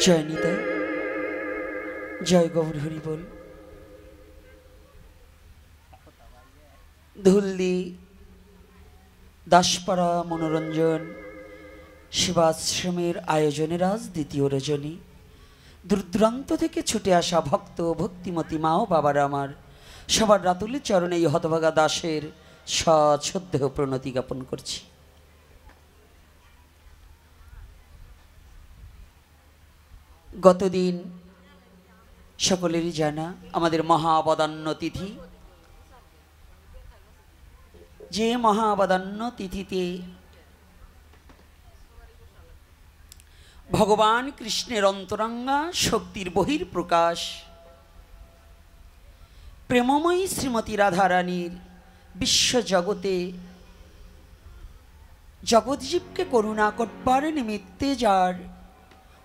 জয় নিতাই, জয় গৌর হরি বল। ধুলদি দাসপাড়া মনোরঞ্জন সেবাশ্রমের আয়োজনের আজ দ্বিতীয় রজনী। দূরদূরান্ত থেকে ছুটে আসা ভক্ত ভক্তিমতী মা ও বাবারা আমার সবার রাতুল চরণে এই হতভাগা দাসের সশ্রদ্ধ প্রণতি জ্ঞাপন করছি। গতদিন সকলেরই জানা আমাদের মহাবদান্য তিথি, যে মহাবদান্য তিথিতে ভগবান কৃষ্ণের অন্তরঙ্গা শক্তির বহির প্রকাশ প্রেমময়ী শ্রীমতী রাধারানীর বিশ্বজগতে জগৎজীবকে করুণা করবার নিমিত্তে যার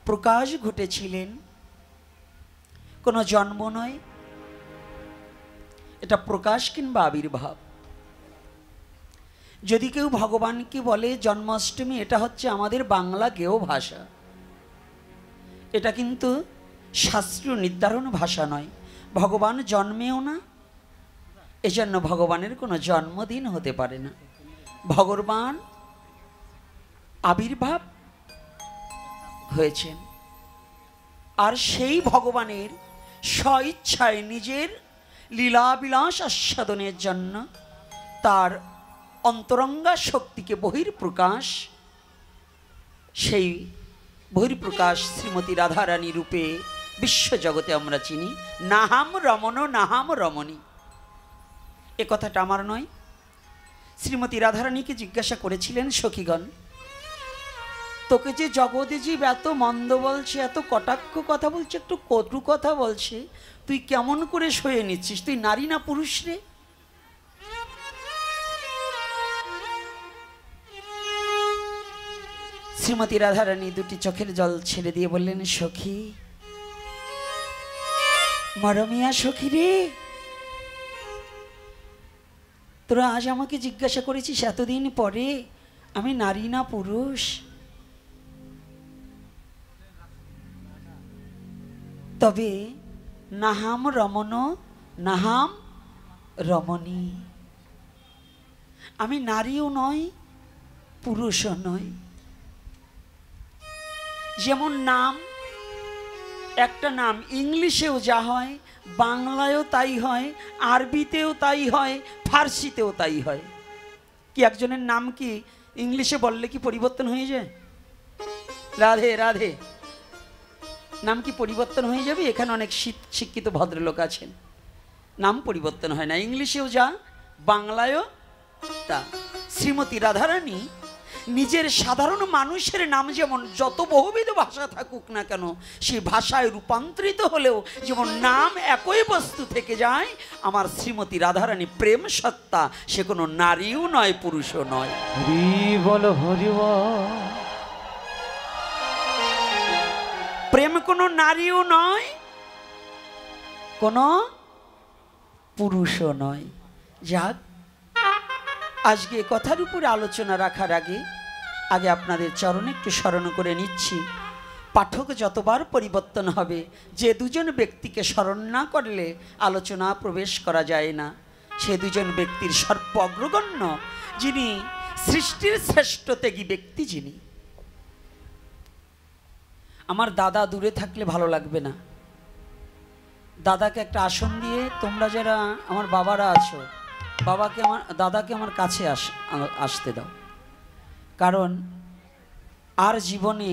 প্রকাশ ঘটেছিলেন, কোনো জন্ম নয়, এটা প্রকাশ কিংবা আবির্ভাব। যদি কেউ ভগবানকে বলে জন্মাষ্টমী, এটা হচ্ছে আমাদের বাংলা গেয় ভাষা, এটা কিন্তু শাস্ত্রীয় নির্ধারণ ভাষা নয়। ভগবান জন্মেও না, এজন্য ভগবানের কোনো জন্মদিন হতে পারে না। ভগবান আবির্ভাব হয়েছেন, আর সেই ভগবানের স্বইচ্ছায় নিজের লীলাবিলাস আস্বাদনের জন্য তার অন্তরঙ্গা শক্তিকে বহির্প্রকাশ, সেই বহির্প্রকাশ শ্রীমতী রাধারানী রূপে বিশ্বজগতে আমরা চিনি। নাহাম রমণ নাহাম রমণী, এ কথাটা আমার নয়। শ্রীমতী রাধারানীকে জিজ্ঞাসা করেছিলেন সখীগণ, তোকে যে জগৎজীব এত মন্দ বলছে, এত কটাক্ষ কথা বলছে, একটু কটু কথা বলছে, তুই কেমন করে সয়ে নিচ্ছিস? তুই নারী না পুরুষ রে? শ্রীমতী রাধারানী দুটি চোখের জল ছেড়ে দিয়ে বললেন, সখী, মরমিয়া সখী রে, তোরা আজ আমাকে জিজ্ঞাসা করেছিস এতদিন পরে আমি নারী না পুরুষ? তবে নাহাম রমণ নাহাম রমণী, আমি নারীও নয় পুরুষও নয়। যেমন নাম, একটা নাম ইংলিশেও যা হয়, বাংলায়ও তাই হয়, আরবিতেও তাই হয়, ফার্সিতেও তাই হয়। কি একজনের নাম কি ইংলিশে বললে কি পরিবর্তন হয়ে যায়? রাধে রাধে নাম কি পরিবর্তন হয়ে যাবে? এখানে অনেক শিক্ষিত ভদ্রলোক আছেন, নাম পরিবর্তন হয় না, ইংলিশেও যা বাংলায়ও তা। শ্রীমতী রাধারানী নিজের সাধারণ মানুষের নাম যেমন যত বহুবিধ ভাষা থাকুক না কেন, সেই ভাষায় রূপান্তরিত হলেও যেমন নাম একই বস্তু থেকে যায়, আমার শ্রীমতী রাধারানী প্রেম সত্তা, সে কোনো নারীও নয় পুরুষও নয়। হরি বল হরি বল। প্রেম কোনো নারীও নয়, কোনো পুরুষও নয়। যাক, আজকে কথার উপরে আলোচনা রাখার আগে আপনাদের চরণে একটু স্মরণ করে নিচ্ছি, পাঠক যতবার পরিবর্তন হবে, যে দুজন ব্যক্তিকে স্মরণ না করলে আলোচনা প্রবেশ করা যায় না, সে দুজন ব্যক্তির সর্ব অগ্রগণ্য, যিনি সৃষ্টির শ্রেষ্ঠ ত্যাগী ব্যক্তি, যিনি। আমার দাদা দূরে থাকলে ভালো লাগবে না, দাদাকে একটা আসন দিয়ে, তোমরা যারা আমার বাবারা আছো, দাদাকে আমার কাছে আসতে দাও। কারণ আর জীবনে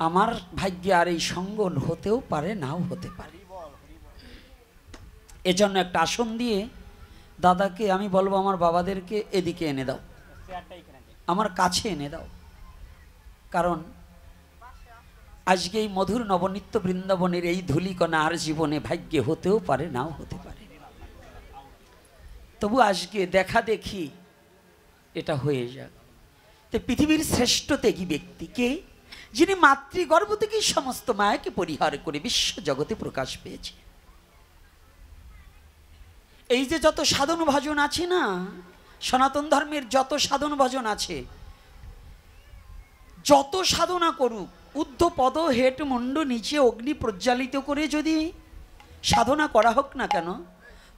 আমার ভাগ্যে আর এই সঙ্গ হতেও পারে, নাও হতে পারে। এজন্য একটা আসন দিয়ে দাদাকে আমি বলবো আমার বাবাদেরকে এদিকে এনে দাও, আমার কাছে এনে দাও। কারণ আজকে এই মধুর নবনিত্য বৃন্দাবনের এই ধূলিকণা আর জীবনে ভাগ্যে হতেও পারে, নাও হতে পারে। তবু আজকে দেখা দেখি এটা হয়ে যাক। তো পৃথিবীর শ্রেষ্ঠ ত্যাগী ব্যক্তিকে, যিনি মাতৃগর্ভ থেকেই সমস্ত মায়াকে পরিহার করে বিশ্ব জগতে প্রকাশ পেয়েছে। এই যে যত সাধন ভজন আছে না, সনাতন ধর্মের যত সাধন ভজন আছে, যত সাধনা করুক ঊর্ধ্বপদ হেট মুন্ড নিচে অগ্নি প্রজ্বালিত করে যদি সাধনা করা হোক না কেন,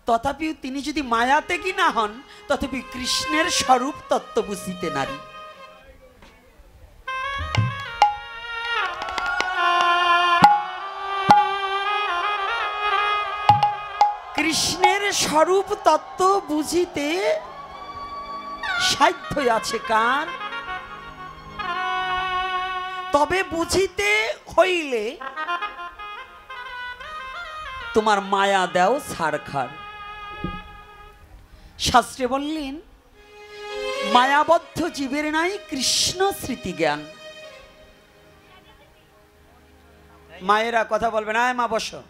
তথাপিও তিনি যদি মায়াতে কি না হন, তথাপি কৃষ্ণের স্বরূপ তত্ত্ব বুঝিতে নারী। কৃষ্ণের স্বরূপ তত্ত্ব বুঝিতে সাধ্য আছে কার? তবে বুঝিতে হইলে তোমার মায়া দাও ছাড়খার। শাস্ত্রে বললেন মায়াবদ্ধ জীবের নাই কৃষ্ণ স্মৃতি জ্ঞান। মায়েরা কথা বলবে না, মা বসো,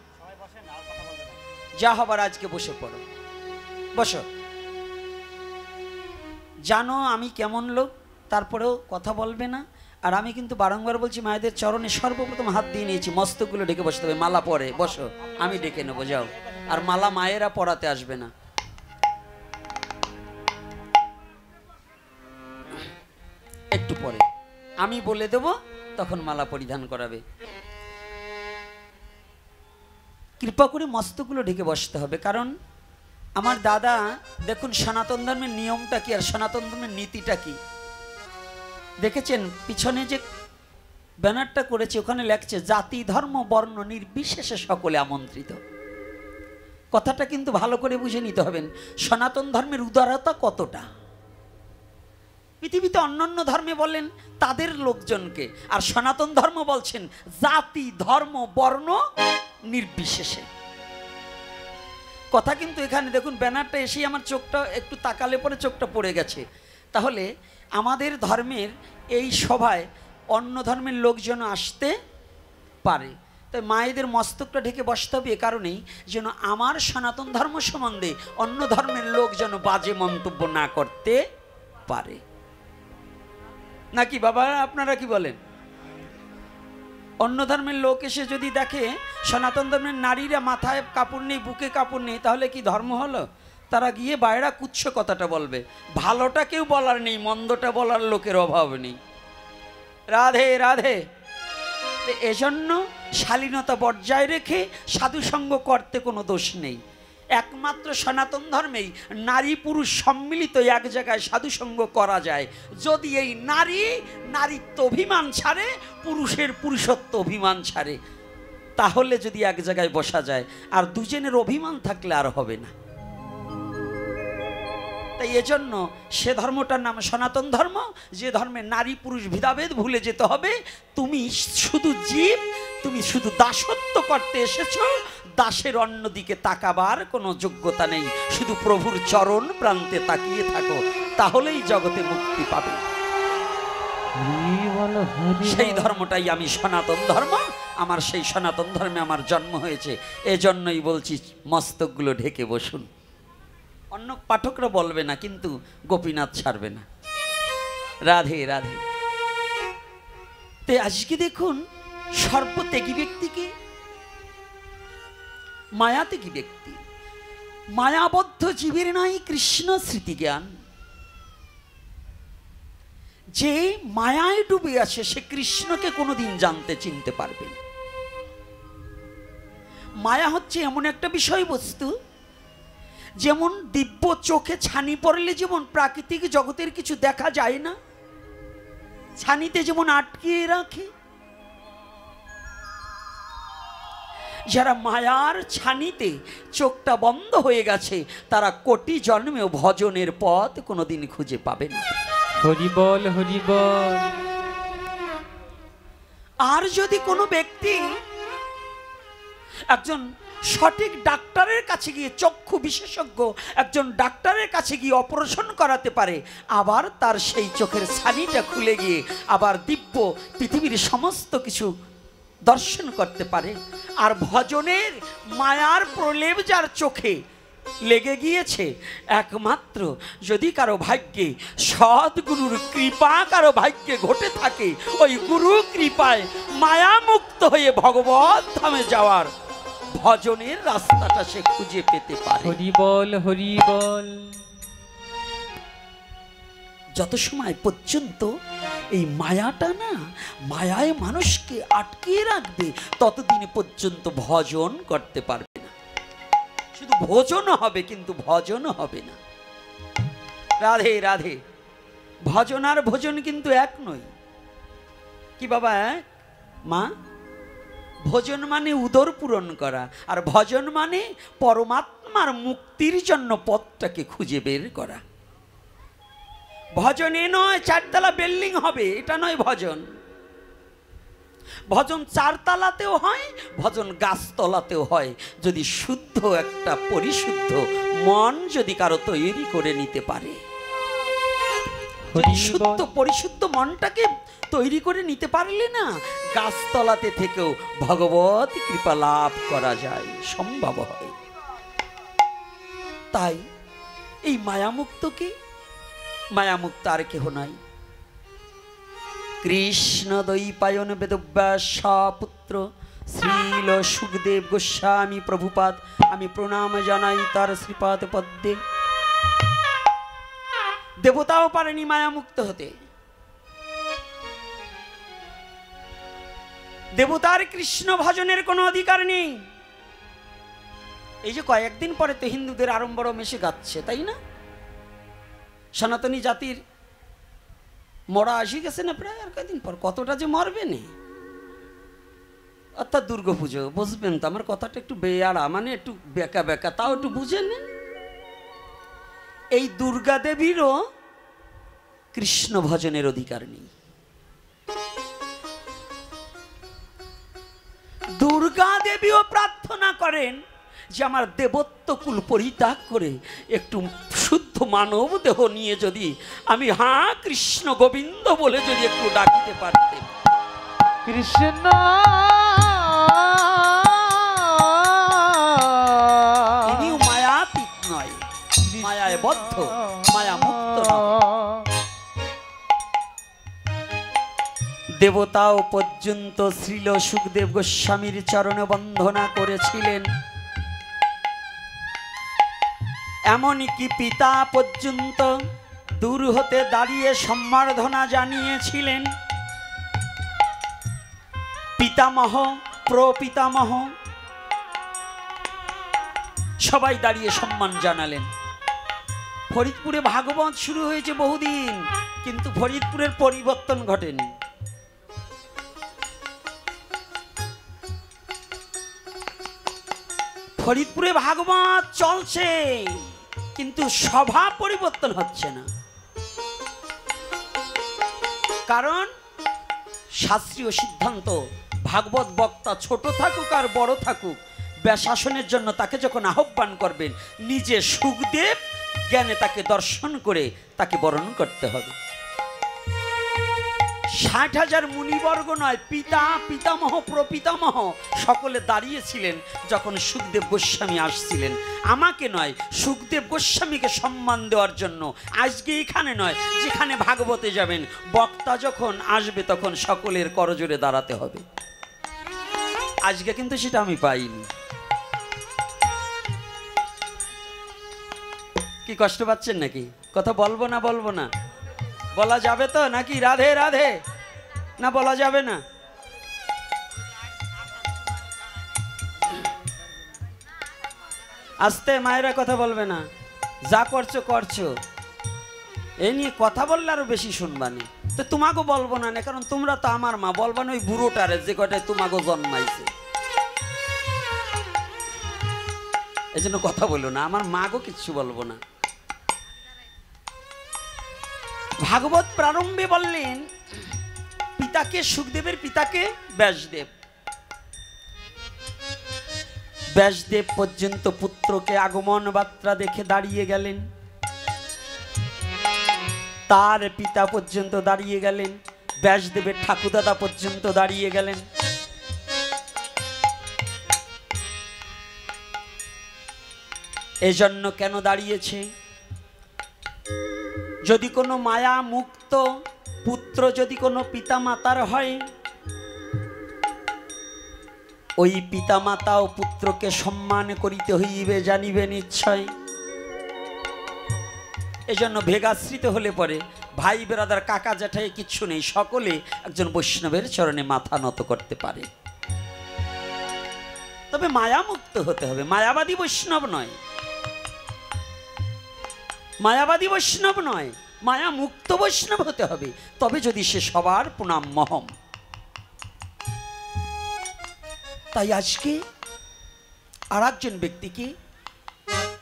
যা হবার আজকে বসে পড়ো, বসো। জানো আমি কেমন লোক, তারপরেও কথা বলবে না। আর আমি কিন্তু বারংবার বলছি মায়েদের চরণে সর্বপ্রথম হাত দিয়ে নিয়েছি, মস্তকগুলো ডেকে বসতে হবে। মালা পরে বসো, আমি ডেকে নেবো, যাও। আর মালা মায়েরা পরাতে আসবে না। একটু পরে আমি বলে দেব, তখন মালা পরিধান করাবে। কৃপা করে মস্তকগুলো ঢেকে বসতে হবে, কারণ আমার দাদা দেখুন সনাতন ধর্মের নিয়মটা কি আর সনাতন ধর্মের নীতিটা কি দেখেছেন। পিছনে যে ব্যানারটা করেছে ওখানে লেখছে জাতি ধর্ম বর্ণ নির্বিশেষে সকলে আমন্ত্রিত। কথাটা কিন্তু ভালো করে বুঝে নিতে হবেন, সনাতন ধর্মের উদারতা কতটা। পৃথিবীতে অন্যান্য ধর্মে বলেন তাদের লোকজনকে, আর সনাতন ধর্ম বলছেন জাতি ধর্ম বর্ণ নির্বিশেষে। কথা কিন্তু এখানে দেখুন ব্যানারটা এসেই আমার চোখটা একটু তাকালে পরে চোখটা পড়ে গেছে। তাহলে আমাদের ধর্মের এই সভায় অন্য ধর্মের লোকজন আসতে পারে, তাই মায়েদের মস্তকটা ঢেকে বসতে হবে। এ কারণেই যেন আমার সনাতন ধর্ম সম্বন্ধে অন্য ধর্মের লোক যেন বাজে মন্তব্য না করতে পারে। নাকি বাবা, আপনারা কি বলেন? অন্য ধর্মের লোক এসে যদি দেখে সনাতন ধর্মের নারীরা মাথায় কাপড় নেই, বুকে কাপড় নেই, তাহলে কি ধর্ম হলো? তারা গিয়ে বাইরা কুচ্ছ কথাটা বলবে। ভালোটা কেউ বলার নেই, মন্দটা বলার লোকের অভাব নেই। রাধে রাধে। এজন্য শালীনতা বজায় রেখে সাধুসঙ্গ করতে কোনো দোষ নেই। একমাত্র সনাতন ধর্মেই নারী পুরুষ সম্মিলিত এক জায়গায় সাধুসঙ্গ করা যায়, যদি এই নারীত্ব অভিমান ছাড়ে, পুরুষের পুরুষত্ব অভিমান ছাড়ে, তাহলে যদি এক জায়গায় বসা যায়। আর দুজনের অভিমান থাকলে আর হবে না। তাই এজন্য সে ধর্মটার নাম সনাতন ধর্ম, যে ধর্মে নারী পুরুষ ভেদাভেদ ভুলে যেতে হবে। তুমি শুধু জীব, তুমি শুধু দাসত্ব করতে এসেছো, দাসের অন্যদিকে তাকাবার কোনো যোগ্যতা নেই। শুধু প্রভুর চরণ প্রান্তে তাকিয়ে থাকো, তাহলেই জগতে মুক্তি পাবে। সেই ধর্মটাই আমি সনাতন ধর্ম, আমার সেই সনাতন ধর্মে আমার জন্ম হয়েছে। এজন্যই বলছি মস্তকগুলো ঢেকে বসুন। অন্য পাঠকরা বলবে না, কিন্তু গোপীনাথ ছাড়বে না। রাধে রাধে। তে আজকে দেখুন সর্বত্যাগী ব্যক্তিকে, মায়াত্যাগী ব্যক্তি, মায়াবদ্ধ জীবের নাই কৃষ্ণ স্মৃতি জ্ঞান। যে মায়ায় ডুবে আছে সে কৃষ্ণকে কোনোদিন জানতে চিনতে পারবে না। মায়া হচ্ছে এমন একটা বিষয়বস্তু, যেমন দিব্য চোখে ছানি পড়লে যেমন প্রাকৃতিক জগতের কিছু দেখা যায় না, ছানিতে যেমন আটকিয়ে রাখে, যারা মায়ার ছানিতে চোখটা বন্ধ হয়ে গেছে তারা কোটি জন্মেও ভজনের পথ কোনোদিন খুঁজে পাবে না। হরি বল হরি বল। আর যদি কোনো ব্যক্তি একজন সঠিক ডাক্তারের কাছে গিয়ে, চক্ষু বিশেষজ্ঞ একজন ডাক্তারের কাছে গিয়ে অপারেশন করাতে পারে, আবার তার সেই চোখের ছানিটা খুলে গিয়ে আবার দিব্য পৃথিবীর সমস্ত কিছু দর্শন করতে পারে। আর ভজনের মায়ার প্রলেপ যার চোখে লেগে গিয়েছে, একমাত্র যদি কারো ভাগ্যে সদ্গুরুর কৃপা কারো ভাগ্যে ঘটে থাকে, ওই গুরু কৃপায় মায়া মুক্ত হয়ে ভগবত ধামে যাওয়ার ভজনের রাস্তাটা সে খুঁজে পেতে পারে। হরি বল হরি বল। যত সময় পর্যন্ত এই মায়াটা না মায়ায় মানুষকে আটকে রাখবে ততদিন পর্যন্ত ভজন করতে পারবে না। শুধু ভোজন হবে কিন্তু ভজন হবে না। রাধে রাধে। ভজন আর ভোজন কিন্তু এক নয়। কি বাবা মা? ভোজন মানে উদর পূরণ করা, আর ভজন মানে পরমাত্মার মুক্তির জন্য পথটাকে খুঁজে বের করা। ভজন এ নয় চারতলা বিল্ডিং হবে, এটা নয় ভজন। ভজন চারতলাতেও হয়, ভজন গাছতলাতেও হয়, যদি শুদ্ধ একটা পরিশুদ্ধ মন যদি কারো তৈরি করে নিতে পারে। শুদ্ধ পরিশুদ্ধ মনটাকে তৈরি করে নিতে পারলে না গাছতলাতে থেকেও ভগবত কৃপা লাভ করা যায়, সম্ভব হয়। তাই এই মায়ামুক্তকে, মায়ামুক্ত আর কেহ নাই, কৃষ্ণ দ্বৈপায়ন বেদব্যাস পুত্র শ্রীল সুখদেব গোস্বামী প্রভুপাদ। আমি প্রণাম জানাই তার শ্রীপাদ পদ্মে। দেবতাও পারেনি মায়ামুক্ত হতে। দেবতার কৃষ্ণ ভজনের কোনো অধিকার নেই। এই যে কয়েকদিন পরে তো হিন্দুদের আড়ম্বর মেশে গাচ্ছে, তাই না? সনাতনী জাতির মরা আসি গেছে না প্রায়, আর কয়েকদিন পর কতটা যে মরবে না। অর্থাৎ দুর্গাপুজো, বুঝবেন তো আমার কথাটা একটু বেয়াড়া, মানে একটু বেকা বেকা, তাও একটু বুঝে নেন। এই দুর্গা দেবীরও কৃষ্ণ ভজনের অধিকার নেই। দুর্গা দেবীও প্রার্থনা করেন যে আমার দেবত্ব কুল পরিত্যাগ করে একটু শুদ্ধ মানব দেহ নিয়ে যদি আমি হা কৃষ্ণ গোবিন্দ বলে যদি একটু ডাকিতে পারতেন। কৃষ্ণ ইনিও মায়াতীত নয়, মায়ায় বদ্ধ, মায়া মুক্ত নয়। দেবতাও পর্যন্ত শ্রীল সুখদেব গোস্বামীর চরণে বন্দনা করেছিলেন। এমনকি পিতা পর্যন্ত দূর হতে দাঁড়িয়ে সম্বর্ধনা জানিয়েছিলেন। পিতামহ, প্রপিতামহ সবাই দাঁড়িয়ে সম্মান জানালেন। ফরিদপুরে ভাগবত শুরু হয়েছে বহুদিন, কিন্তু ফরিদপুরের পরিবর্তন ঘটেনি। ফরিদপুরে ভাগবত চলছে, কিন্তু সভা পরিবর্তন হচ্ছে না। কারণ শাস্ত্রীয় সিদ্ধান্ত, ভাগবত বক্তা ছোট থাকুক আর বড় থাকুক, ব্যাসাসনের জন্য তাকে যখন আহ্বান করবেন, নিজে সুখদেব জ্ঞানে তাকে দর্শন করে তাকে বরণ করতে হবে। 60,000 মুনিবর্গ নয়, পিতা, পিতামহ, প্রপিতামহ সকলে দাঁড়িয়েছিলেন যখন সুখদেব গোস্বামী আসছিলেন। আমাকে নয়, সুখদেব গোস্বামীকে সম্মান দেওয়ার জন্য। আজকে এখানে নয়, যেখানে ভাগবতে যাবেন, বক্তা যখন আসবে তখন সকলের করজোড়ে দাঁড়াতে হবে। আজকে কিন্তু সেটা আমি পাইনি। কি কষ্ট পাচ্ছেন নাকি? কথা বলবো না বলবো না? বলা যাবে তো নাকি? রাধে রাধে না বলা যাবে না? আস্তে, মায়েরা কথা বলবে না। যা করছো করছো, এই নিয়ে কথা বললে আরো বেশি শুনবানি। তো তোমাকে বলবো না, কারণ তোমরা তো আমার মা। বলবানি ওই বুড়োটারে যে কটায় তোমাকে জন্মাইছে, এই জন্য কথা বললো না। আমার মাগো কিচ্ছু বলবো না। ভাগবত প্রারম্ভে বললেন পিতাকে, সুখদেবের পিতাকে ব্যাসদেব। ব্যাসদেব পর্যন্ত পুত্রকে আগমন বার্তা দেখে দাঁড়িয়ে গেলেন। তার পিতা পর্যন্ত দাঁড়িয়ে গেলেন, ব্যাসদেবের ঠাকুরদাদা পর্যন্ত দাঁড়িয়ে গেলেন। এজন্য কেন দাঁড়িয়েছে? যদি কোনো মায়া মুক্ত পুত্র যদি কোনো পিতা মাতার হয়, ওই পিতা মাতা ও পুত্রকে সম্মান করিতে হইবে, জানিবে নিশ্চয়। এজন্য ভেগাশ্রিত হলে পরে ভাই বেরাদার কাকা জ্যাঠাই কিচ্ছু নেই, সকলে একজন বৈষ্ণবের চরণে মাথা নত করতে পারে। তবে মায়ামুক্ত হতে হবে, মায়াবাদী বৈষ্ণব নয়, মায়াবাদী বৈষ্ণব নয়, মায়া মুক্ত বৈষ্ণব হতে হবে। তবে যদি সে সবার প্রণাম মহম। তাই আজকে আর একজন ব্যক্তিকে,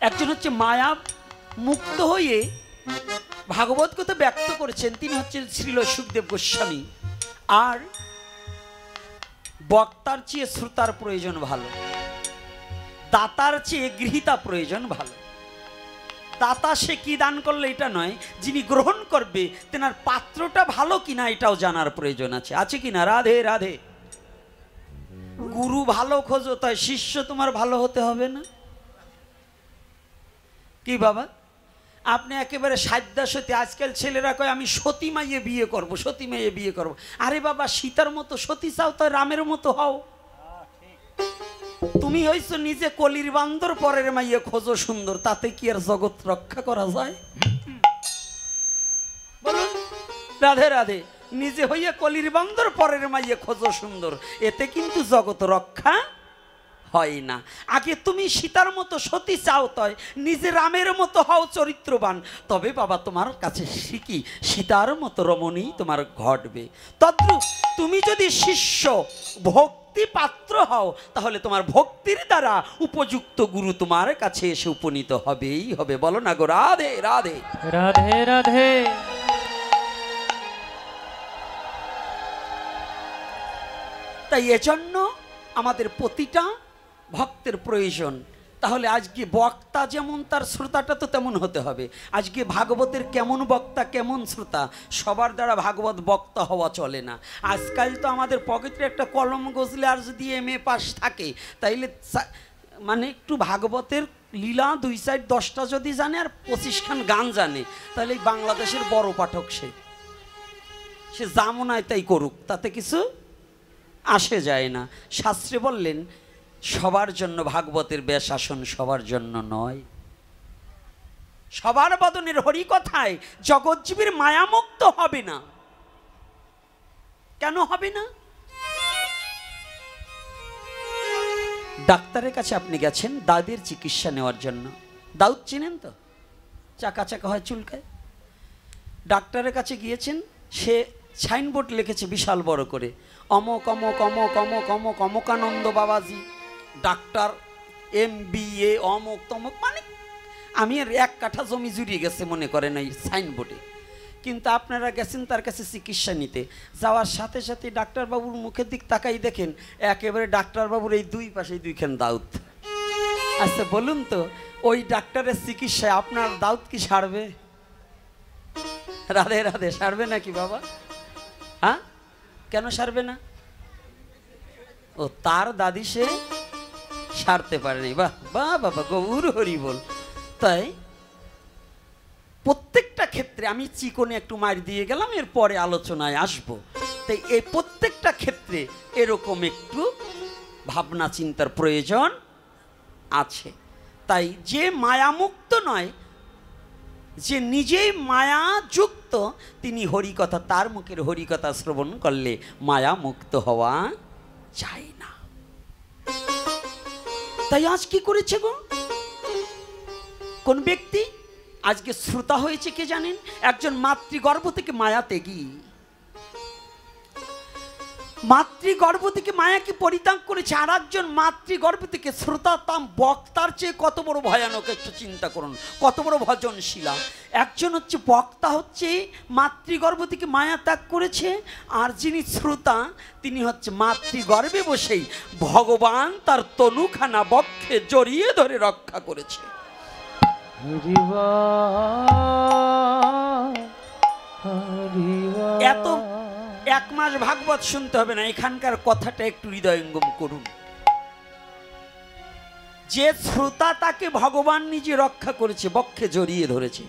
একজন হচ্ছে মায়া মুক্ত হয়ে ভাগবত কথা ব্যক্ত করেছেন, তিনি হচ্ছেন শ্রীল সুখদেব গোস্বামী। আর বক্তার চেয়ে শ্রোতার প্রয়োজন ভালো, দাতার চেয়ে গৃহীতা প্রয়োজন ভালো। দাতা সে কি দান করলে এটা নয়, যিনি গ্রহণ করবে তেনার পাত্রটা ভালো কিনা এটাও জানার প্রয়োজন আছে, আছে কিনা? রাধে রাধে। গুরু ভালো খোঁজো, তাই শিষ্য তোমার ভালো হতে হবে না কি বাবা? আপনি একেবারে সাধ্যা সতী, আজকাল ছেলেরা কয় আমি সতী মাইয়ে বিয়ে করব, সতী মাইয়ে বিয়ে করব। আরে বাবা, সীতার মতো সতী চাও তো রামের মতো হও। তুমি হইছো নিজে কলির বান্দর, পরের মাইয়ে খোঁজো সুন্দর, তাতে কি আর জগৎ রক্ষা করা যায়? বলুন রাধে রাধে। নিজে হইয়া কলির বান্দর, পরের মাইয়ে খোঁজো সুন্দর, এতে কিন্তু জগৎ রক্ষা হয় না। আগে তুমি সীতার মতো সতী চাও, তয় নিজে রামের মতো হও চরিত্রবান, তবে বাবা তোমার কাছে শিখি সীতার মতো রমণী তোমার ঘটবে। তদ্রূপ তুমি যদি শিষ্য ভক্তি পাত্র হও, তাহলে তোমার ভক্তির দ্বারা উপযুক্ত গুরু তোমার কাছে এসে উপনীত হবেই হবে। বলো না গো রাধে রাধে রাধে রাধে। তাই এজন্য আমাদের প্রতিটা ভক্তের প্রয়োজন। তাহলে আজকে বক্তা যেমন তার শ্রোতাটা তো তেমন হতে হবে। আজকে ভাগবতের কেমন বক্তা কেমন শ্রোতা, সবার দ্বারা ভাগবত বক্তা হওয়া চলে না। আজকাল তো আমাদের পকেটে একটা কলম গজলে আর যদি MA পাস থাকে, তাইলে মানে একটু ভাগবতের লীলা 2 সাইড 10টা যদি জানে আর 25 খান গান জানে, তাহলে বাংলাদেশের বড় পাঠক সে জামনায় তাই করুক, তাতে কিছু আসে যায় না। শাস্ত্রে বললেন সবার জন্য ভাগবতের ব্যাসাসন, সবার জন্য নয়। সবার বদনের হরি কথায় জগৎজীবীর মায়ামুক্ত হবে না। কেন হবে না? ডাক্তারের কাছে আপনি গেছেন দাঁতের চিকিৎসা নেওয়ার জন্য, দাউদ চিনেন তো, চাকা চাকা হয় চুলকায়। ডাক্তারের কাছে গিয়েছেন, সে সাইনবোর্ড লিখেছে বিশাল বড় করে, অমক অমক অমক অমক অমক অমকানন্দ বাবাজি ডাক্তার MBA অমক তমক, মানে আমি আর 1 কাঠা জমি জুড়িয়ে গেছে মনে করেন এই সাইনবোর্ডে। কিন্তু আপনারা গেছেন তার কাছে চিকিৎসা নিতে, যাওয়ার সাথে সাথে ডাক্তারবাবুর মুখের দিক তাকাই দেখেন একেবারে ডাক্তারবাবুর এই 2 পাশে 2খান দাউদ। আচ্ছা বলুন তো, ওই ডাক্তারের চিকিৎসায় আপনার দাউদ কি সারবে? রাধে রাধে, সারবে নাকি বাবা? হ্যাঁ, কেন সারবে না? ও তার দাদি সে সারতে পারেনি। বাহ বাহ বাবা, গৌর হরি বল। তাই প্রত্যেকটা ক্ষেত্রে আমি চিকনে একটু মার দিয়ে গেলাম, এর পরে আলোচনায় আসবো। তাই এই প্রত্যেকটা ক্ষেত্রে এরকম একটু ভাবনা চিন্তার প্রয়োজন আছে। তাই যে মায়ামুক্ত নয়, যে নিজেই মায়া যুক্ত, তিনি হরিকথা, তার মুখের হরিকথা শ্রবণ করলে মায়া মুক্ত হওয়া যায় না। তাই আজ কি করেছে গো কোন ব্যক্তি? আজকে শ্রোতা হয়েছে কে জানেন? একজন মাতৃগর্ভ থেকে মায়া ত্যাগী, মাতৃগর্ভ থেকে মায়াকে পরিত্যাগ করেছে। আর একজন মাতৃগর্ভ থেকে শ্রোতা, তাম বক্তার চেয়ে কত বড় ভয়ানক, একটু চিন্তা করুন, কত বড় ভজনশীলা। একজন হচ্ছে বক্তা, হচ্ছে মাতৃগর্ভ থেকে মায়া ত্যাগ করেছে, আর যিনি শ্রোতা তিনি হচ্ছে মাতৃগর্ভে বসেই ভগবান তার তনুখানা বক্ষে জড়িয়ে ধরে রক্ষা করেছে। এত 1 মাস ভাগবত শুনতে হবে না, এখানকার কথাটা একটু হৃদয়ঙ্গম করুন। যে শ্রোতা তাকে ভগবান নিজে রক্ষা করেছে, বক্ষে জড়িয়ে ধরেছে।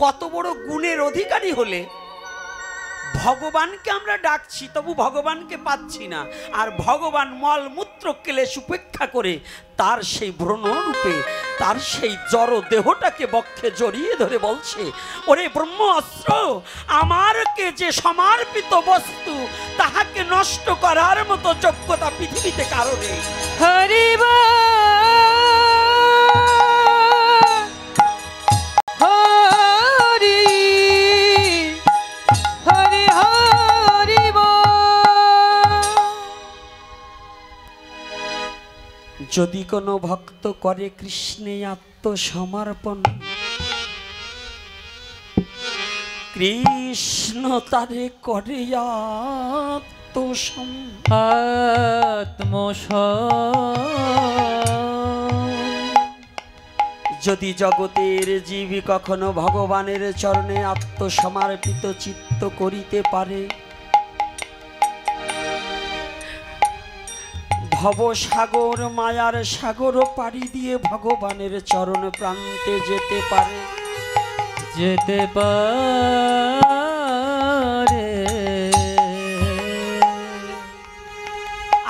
কত বড় গুণের অধিকারী হলে ভগবানকে আমরা ডাকছি, তবু ভগবানকে পাচ্ছি না। আর ভগবান মলমূত্র ক্লেশ উপেক্ষা করে তার সেই ভ্রণরূপে তার সেই জড় দেহটাকে বক্ষে জড়িয়ে ধরে বলছে, ওরে ব্রহ্ম অস্ত্র, আমারকে যে সমর্পিত বস্তু তাহাকে নষ্ট করার মতো যোগ্যতা পৃথিবীতে কারো নেই। হরি যদি কোনো ভক্ত করে কৃষ্ণে আত্মসমর্পণ, কৃষ্ণ তারে করে যদি জগতের জীব কখনো ভগবানের চরণে আত্মসমর্পিত চিত্ত করিতে পারে, ভবসাগর মায়ার সাগর পাড়ি দিয়ে ভগবানের চরণ প্রান্তে যেতে পারে, যেতে পারে।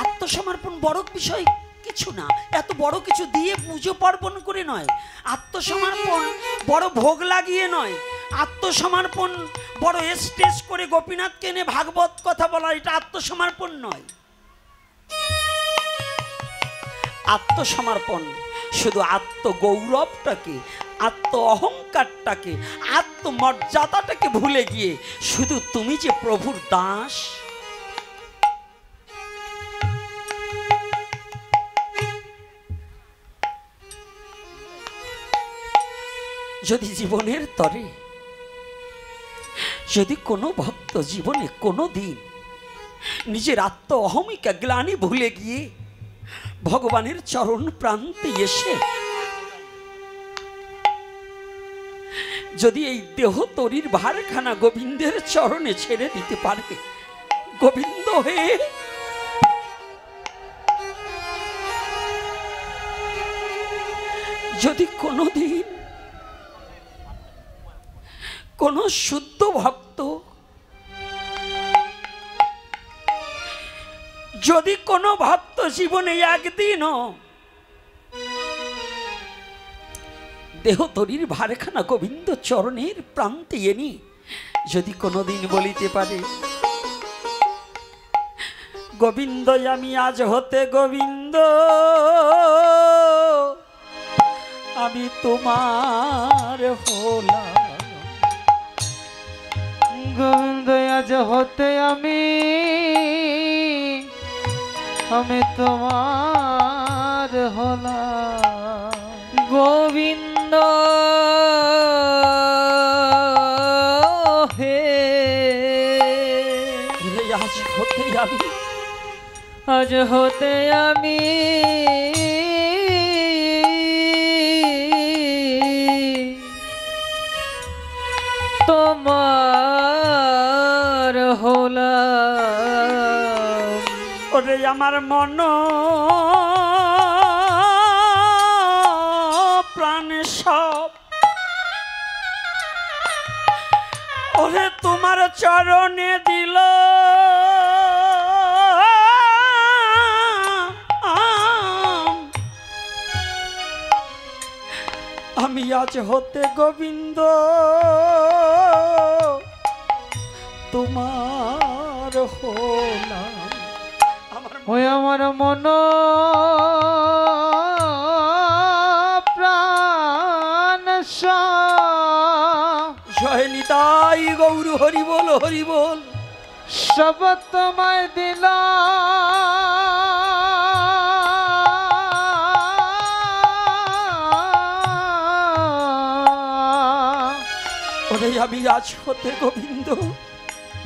আত্মসমর্পণ বড় বিষয় কিছু না, এত বড় কিছু দিয়ে পুজো পার্বণ করে নয়। আত্মসমর্পণ বড় ভোগ লাগিয়ে নয়। আত্মসমর্পণ বড় স্টেজ করে গোপীনাথকে এনে ভাগবত কথা বলা, এটা আত্মসমর্পণ নয়। আত্মসমর্পণ শুধু আত্মগৌরবটাকে, আত্ম অহংকারটাকে, আত্মমর্যাদাটাকে ভুলে গিয়ে শুধু তুমি যে প্রভুর দাস, যদি জীবনের তরে যদি কোনো ভক্ত জীবনে কোনো দিন নিজের আত্ম অহমিকা গ্লানি ভুলে গিয়ে ভগবানের চরণ প্রান্তে এসে যদি এই দেহ তরির ভারখানা গোবিন্দের চরণে ছেড়ে দিতে পারে, গোবিন্দ হে যদি কোনোদিন কোন শুদ্ধ ভক্ত, যদি কোনো ভক্ত জীবনে একদিনও দেহ তরির ভারখানা গোবিন্দ চরণের প্রান্তে এনে যদি কোনোদিন বলিতে পারে, গোবিন্দ আমি আজ হতে গোবিন্দ, আমি তোমার হলাম, গোবিন্দ আজ হতে আমি তোমার হলাম, গোবিন্দ হে আজ হতে আমি, আজ হতে আমি তোমার হলাম। ওরে আমার মন প্রাণ সব ওরে তোমার চরণে দিল, আমি আজ হতে গোবিন্দ তোমার হলাম। ওই আমার মন প্রাণ জয় নিতাই গৌর হরি বল, হরি বল। সব তোমায় দিলাম, ওরে আমি আজ হতে গোবিন্দ,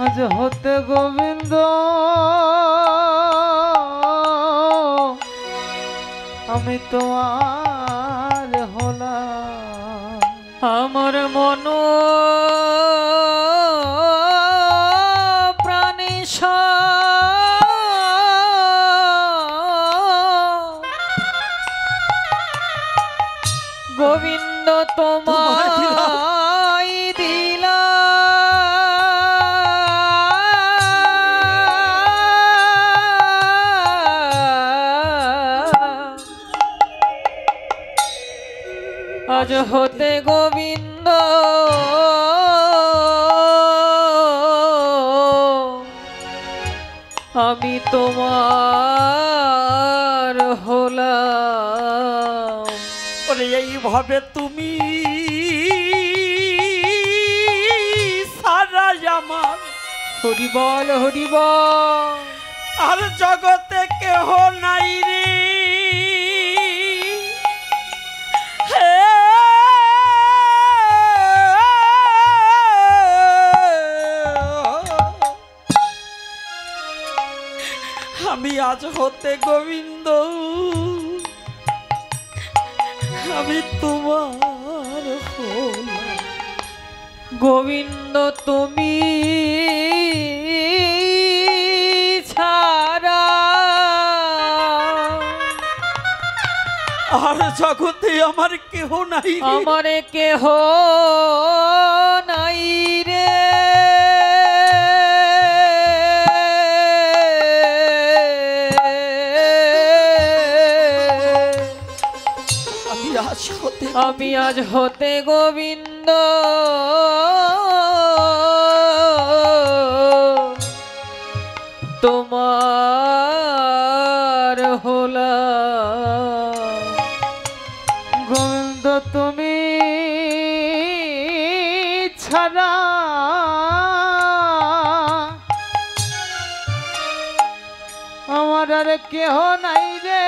আজ হতে গোবিন্দ আমি তোমার হলাম। আমার মন প্রাণী গোবিন্দ তোমায় দিলাম, আজ হতে গোবিন্দ আমি তোমার হলাম। ওরে এইভাবে তুমি সারা আমার হরিবল হরিবল। আর জগতে কেহ নাই রে হে আমি আজ হতে গোবিন্দ আমি তোমার হলাম। গোবিন্দ তুমি ছাড়া আর জগতে আমার কেহ নাই রে। আমার কেহ নাই রে। আমি আজ হতে গোবিন্দ তোমার হলাম। গোবিন্দ তুমি ছাড়া আমার আর কেহ নাই রে।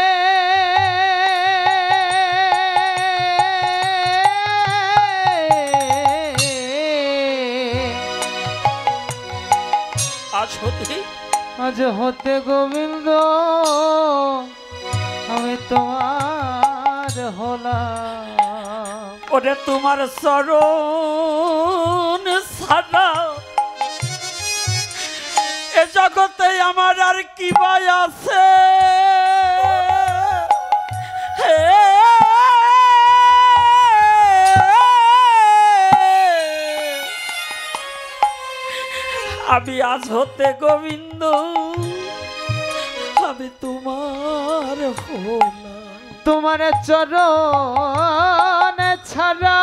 আজ হতে গোবিন্দ আমি তোমার হলাম। ওরে তোমার চরণ ছাড়া এ জগতে আমার আর কি ভাই আছে হে আমি আজ হতে গোবিন্দ আমি তোমার হলাম। তোমার চরণ ছাড়া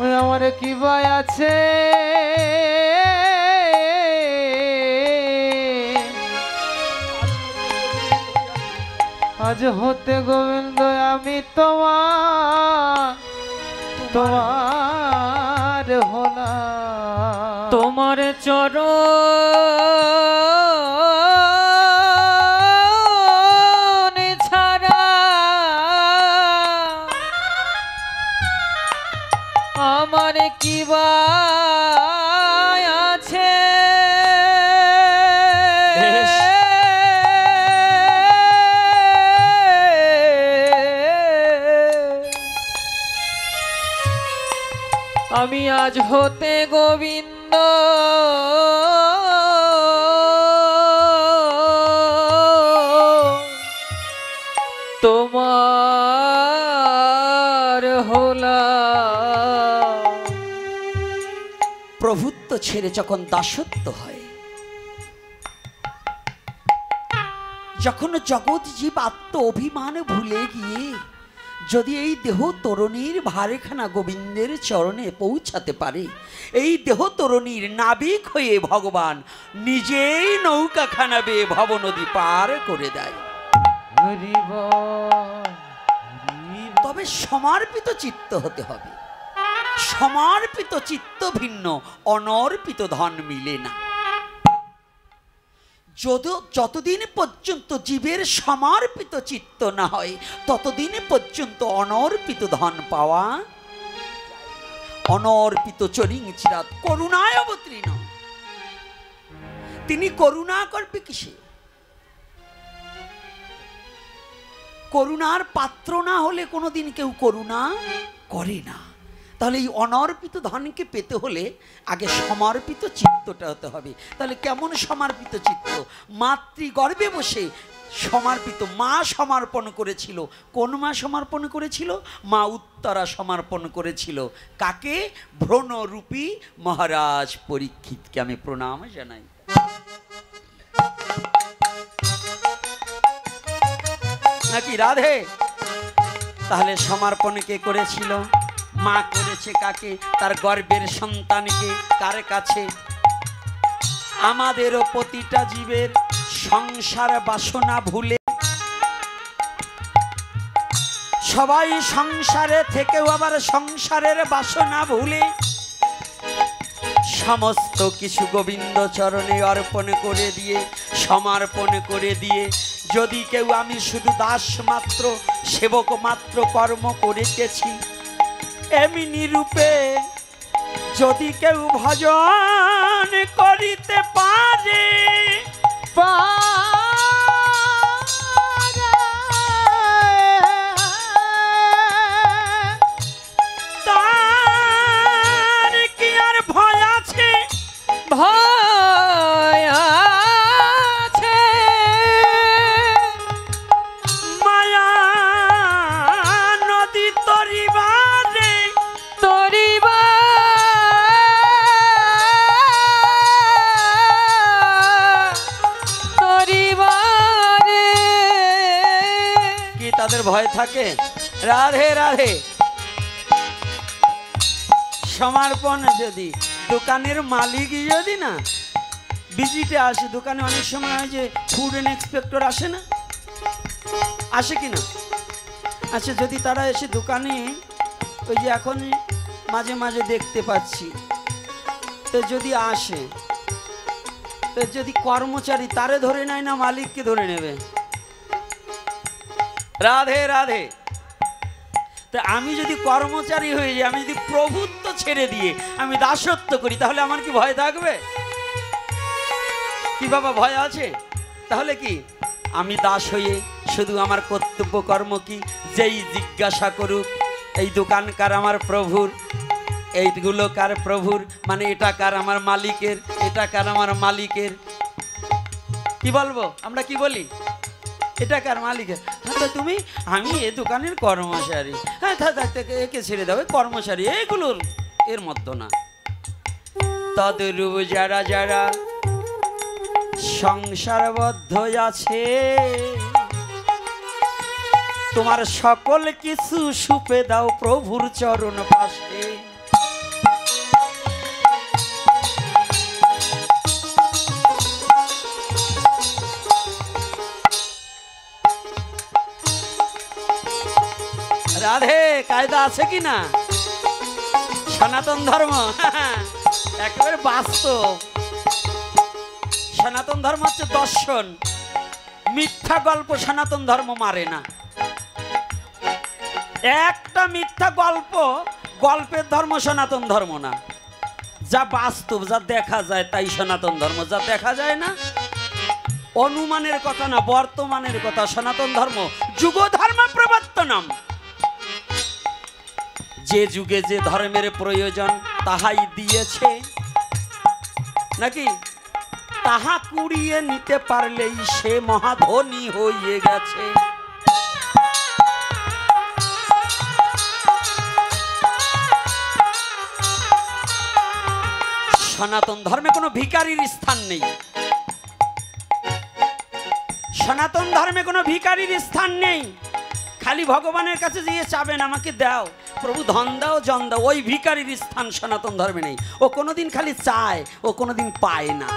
ওই আমার কি ভয় আছে। আজ হতে গোবিন্দ আমি তোমার হলাম। তোমার চরণ ছাড়া আমার কি আছে। আমি আজ হতে গোবিন্দ তোমার হলাম। প্রভুত্ব ছেড়ে যখন দাসত্ব হয়, যখন জগৎ জীব আত্ম অভিমান ভুলে গিয়ে যদি এই দেহ তরুণীর ভারেখানা গোবিন্দের চরণে পৌঁছাতে পারে, এই দেহ তরুণীর নাবিক হয়ে ভগবান নিজেই নৌকাখানা বেয়ে ভব নদী পার করে দেয়। তবে সমর্পিত চিত্ত হতে হবে। সমর্পিত চিত্ত ভিন্ন, অনর্পিত ধন মিলে না। যতদিন পর্যন্ত জীবের সমর্পিত চিত্ত না হয় ততদিন পর্যন্ত অনর্পিত ধন পাওয়া। অনর্পিত চরিং চিরাত করুণায় অবতীর্ণ। তিনি করুণা করবে কিসে? করুণার পাত্র না হলে কোনোদিন কেউ করুণা করে না। তাহলে এই অনর্পিত ধনকে পেতে হলে আগে সমর্পিত চিত্তটা হতে হবে। তাহলে কেমন সমর্পিত চিত্ত? মাতৃগর্ভে বসে সমর্পিত, মা সমর্পণ করেছিল। কোন মা সমর্পণ করেছিল? মা উত্তরা সমর্পণ করেছিল। কাকে? ভ্রণরূপী মহারাজ পরীক্ষিতকে আমি প্রণাম জানাই। নাকি রাধে? তাহলে সমর্পণ কে করেছিল? মা করেছে। কাকে? তার গর্ভের সন্তানকে। কার কাছে? আমাদেরও প্রতিটা জীবের সংসার বাসনা ভুলে, সবাই সংসারে থেকেও আবার সংসারের বাসনা ভুলে সমস্ত কিছু গোবিন্দ চরণে অর্পণ করে দিয়ে, সমর্পণ করে দিয়ে, যদি কেউ আমি শুধু দাস মাত্র, সেবক মাত্র কর্ম করিতেছি, এমনি রূপে যদি কেউ ভজন করিতে পারে, তার কি আর ভয় আছে? ভয় আছে মায়া নদী তরিবারে, তরিবা তরিবারে। কি তাদের ভয় থাকে? রাধে রাধে। সমর্পণ যদি দোকানের মালিক যদি না ভিজিটে আসে, দোকানে অনেক সময় হয় যে ফুড ইন্সপেক্টর আসে না, আসে কি না? আচ্ছা, যদি তারা এসে দোকানে, ওই যে এখন মাঝে মাঝে দেখতে পাচ্ছি, তো যদি আসে, তো যদি কর্মচারী তারে ধরে নেয় না মালিককে ধরে নেবে? রাধে রাধে। তা আমি যদি কর্মচারী হয়ে যাই, আমি যদি প্রভুত্ব ছেড়ে দিয়ে আমি দাসত্ব করি, তাহলে আমার কি ভয় থাকবে? কি বাবা ভয় আছে? তাহলে কি আমি দাস হয়ে শুধু আমার কর্তব্য কর্ম কি? যেই জিজ্ঞাসা করুক এই দোকান কার? আমার প্রভুর। এইগুলো কার? প্রভুর। মানে এটা কার? আমার মালিকের। এটা কার? আমার মালিকের। কি বলবো? আমরা কি বলি? এটা কার? মালিকের। হ্যাঁ তুমি, আমি এ দোকানের কর্মচারী। হ্যাঁ একে ছেড়ে দেবে, কর্মচারী এগুলোর এর মধ্যে না। তদরূপ যারা যারা সংসারবদ্ধ আছে, তোমার সকল কিছু সুপে দাও প্রভুর চরণ পাশে। রাধে, কায়দা আছে কি না? সনাতন ধর্ম একেবারে বাস্তব। সনাতন ধর্ম হচ্ছে দর্শন, মিথ্যা গল্প সনাতন ধর্ম মারে না। একটা মিথ্যা গল্প, গল্পের ধর্ম সনাতন ধর্ম না। যা বাস্তব, যা দেখা যায় তাই সনাতন ধর্ম। যা দেখা যায় না, অনুমানের কথা না, বর্তমানের কথা। সনাতন ধর্ম যুগ ধর্ম প্রবর্তনম। যে যুগে যে ধর্মের প্রয়োজন তাহাই দিয়েছে, নাকি? তাহা কুড়িয়ে নিতে পারলেই সে মহাধনী হয়ে গেছে। সনাতন ধর্মে কোনো ভিখারির স্থান নেই। সনাতন ধর্মে কোনো ভিখারির স্থান নেই। খালি ভগবানের কাছে গিয়ে চাবেন আমাকে দাও, প্রভু ধন দাও, জন দাও, ওই ভিখারির স্থান সনাতন ধর্মে নেই। ও কোনোদিন খালি চায়, ও কোনোদিন পায় না।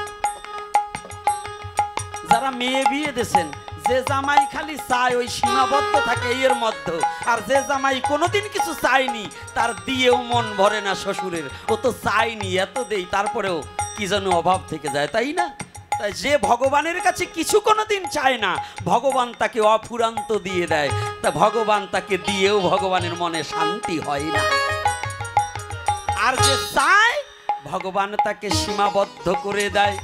যারা মেয়ে বিয়ে দিয়েছেন, যে জামাই খালি চায় ওই সীমাবদ্ধ থাকে এর মধ্যে, আর যে জামাই কোনোদিন কিছু চায়নি তার দিয়েও মন ভরে না শ্বশুরের। ও তো চায়নি, এত দেই, তারপরেও কি যেন অভাব থেকে যায়, তাই না? তাই যে ভগবানের কাছে কিছু কোনোদিন চায় না, ভগবান তাকে অফুরান্ত দিয়ে দেয়। তা ভগবান তাকে দিয়েও ভগবানের মনে শান্তি হয় না। আর যে চায়, ভগবান তাকে সীমাবদ্ধ করে দেয়,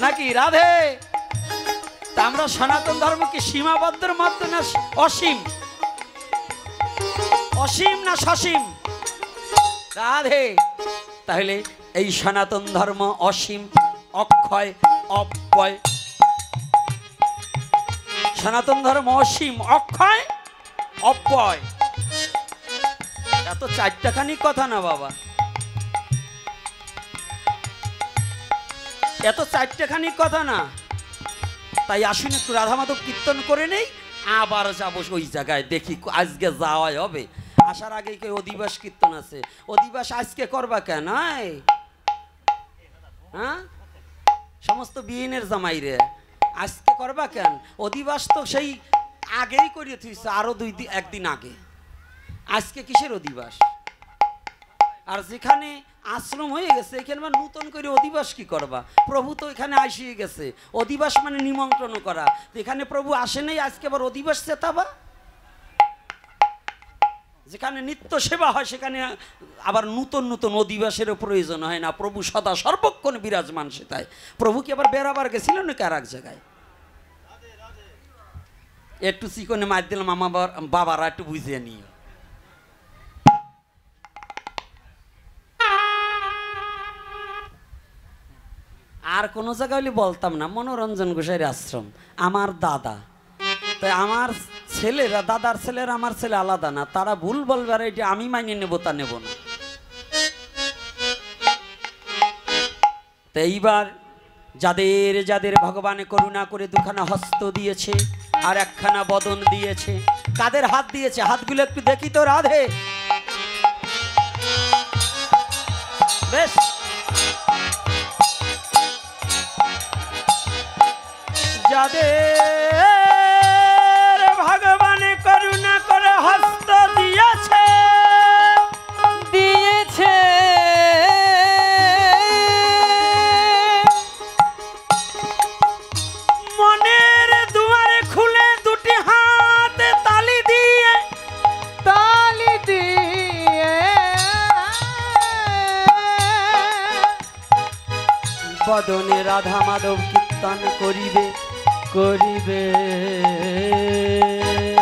নাকি রাধে? তা আমরা সনাতন ধর্ম কি সীমাবদ্ধের মধ্যে না অসীম? অসীম না সসীম? রাধে। তাহলে এই সনাতন ধর্ম অসীম, অক্ষয়, অব্যয়। সনাতন ধর্ম অসীম, অক্ষয়, অব্যয়। এত চারটাখানি কথা না বাবা, এত চারটাখানি কথা না। তাই আসুন একটু রাধা মাধব কীর্তন করে নেই, আবার যাবো ওই জায়গায়, দেখি আজকে যাওয়াই হবে। আসার আগে কে অধিবাস কীর্তন আছে, অধিবাস আজকে করবা কেন? হ্যাঁ, সমস্ত বিয়েনের জামাইরে আজকে করবা কেন? অধিবাস তো সেই আগেই করিয়ে থুইছে, আরো একদিন আগে। আজকে কিসের অধিবাস? আর যেখানে আশ্রম হয়ে গেছে এখানে নতুন করে অধিবাস কি করবা? প্রভু তো এখানে আসিয়ে গেছে, অধিবাস মানে নিমন্ত্রণ করা। এখানে প্রভু আসে নাই, আজকে আবার অধিবাস চেতাবা? যেখানে নিত্য সেবা হয় সেখানে আবার নতুন নতুন অধিবাসেরও প্রয়োজন হয় না। প্রভু সদা সর্বক্ষণ বিরাজমান সেটাই। প্রভু কি আবার বেড়াবার গেছিল নাকি আর এক জায়গায়? একটু চিকনে মার দিলাম, আমার বাবারা একটু বুঝিয়ে নিও। আর কোনো জায়গায় হলে বলতাম না, মনোরঞ্জন গোসাইয়ের আশ্রম আমার দাদা। তাই আমার ছেলেরা, দাদার ছেলেরা আমার ছেলে আলাদা না, তারা ভুল বলবে আর এটা আমি মাইনে নেবো তা নেব না। তো এইবার যাদের যাদের ভগবানে করুণা করে দুখানা হস্ত দিয়েছে আর একখানা বদন দিয়েছে, কাদের হাত দিয়েছে হাতগুলো একটু দেখি তো রাধে। বেশ, যাদের ভগবানে করুণা করে হস্ত দিয়েছে দিয়েছে, মনের দুয়ারে খুলে দুটি হাত তালি দিয়ে, তালি দিয়ে বদনে রাধা মাধব কীর্তন করিবে করিবে।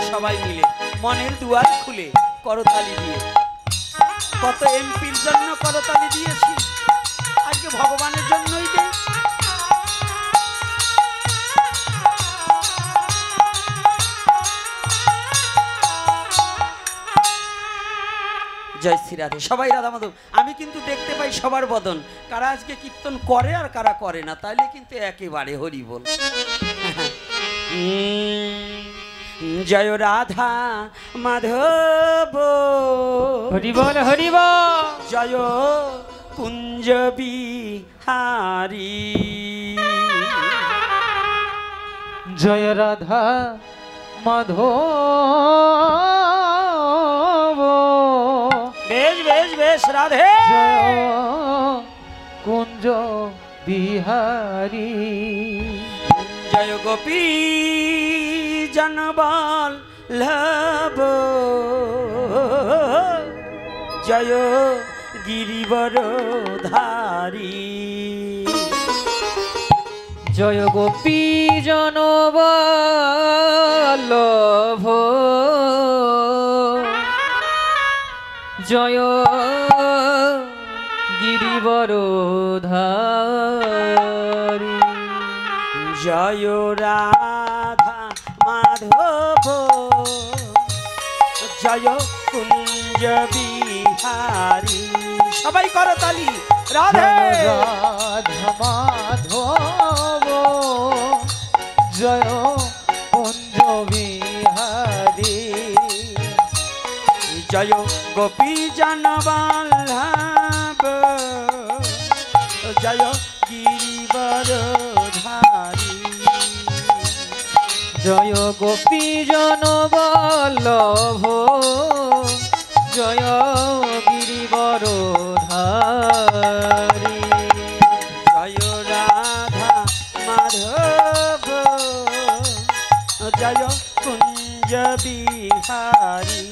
সবাই মিলে মনের দুয়ার খুলে করতালি দিয়ে। কত এমপির জন্য করতালি দিয়েছি, আজকে ভগবানের জন্যই দেই। জয় শ্রী রাধে। সবাই রাধা মাধব। আমি কিন্তু দেখতে পাই সবার বদন, কারা আজকে কীর্তন করে আর কারা করে না, তাইলে কিন্তু একেবারে হরি বল। জয় রাধা মাধব, হরি বল হরি বল, জয় কুঞ্জ বিহারী, জয় রাধা মাধব। বেশ বেশ বেশ রাধে, জয় কুঞ্জ বিহারী, জয় গোপী জনবল লভ, জয় গিরিবর ধারী, জয় গোপী জনবল্লভ, জয় গিরিবরধারী, জয় রাধা মাধব, জয় কুঞ্জ বিহারী। সবাই করো তালি রাধে। রাধা মাধব, জয় কুঞ্জ বিহারী, জয় গোপী জনবল্লভ, জয় গিরিবর ধারী, জয় গোপী জনবল্লভ, জয় গিরিবরধারী, জয় রাধা মাধব, জয় কুঞ্জ বিহারী,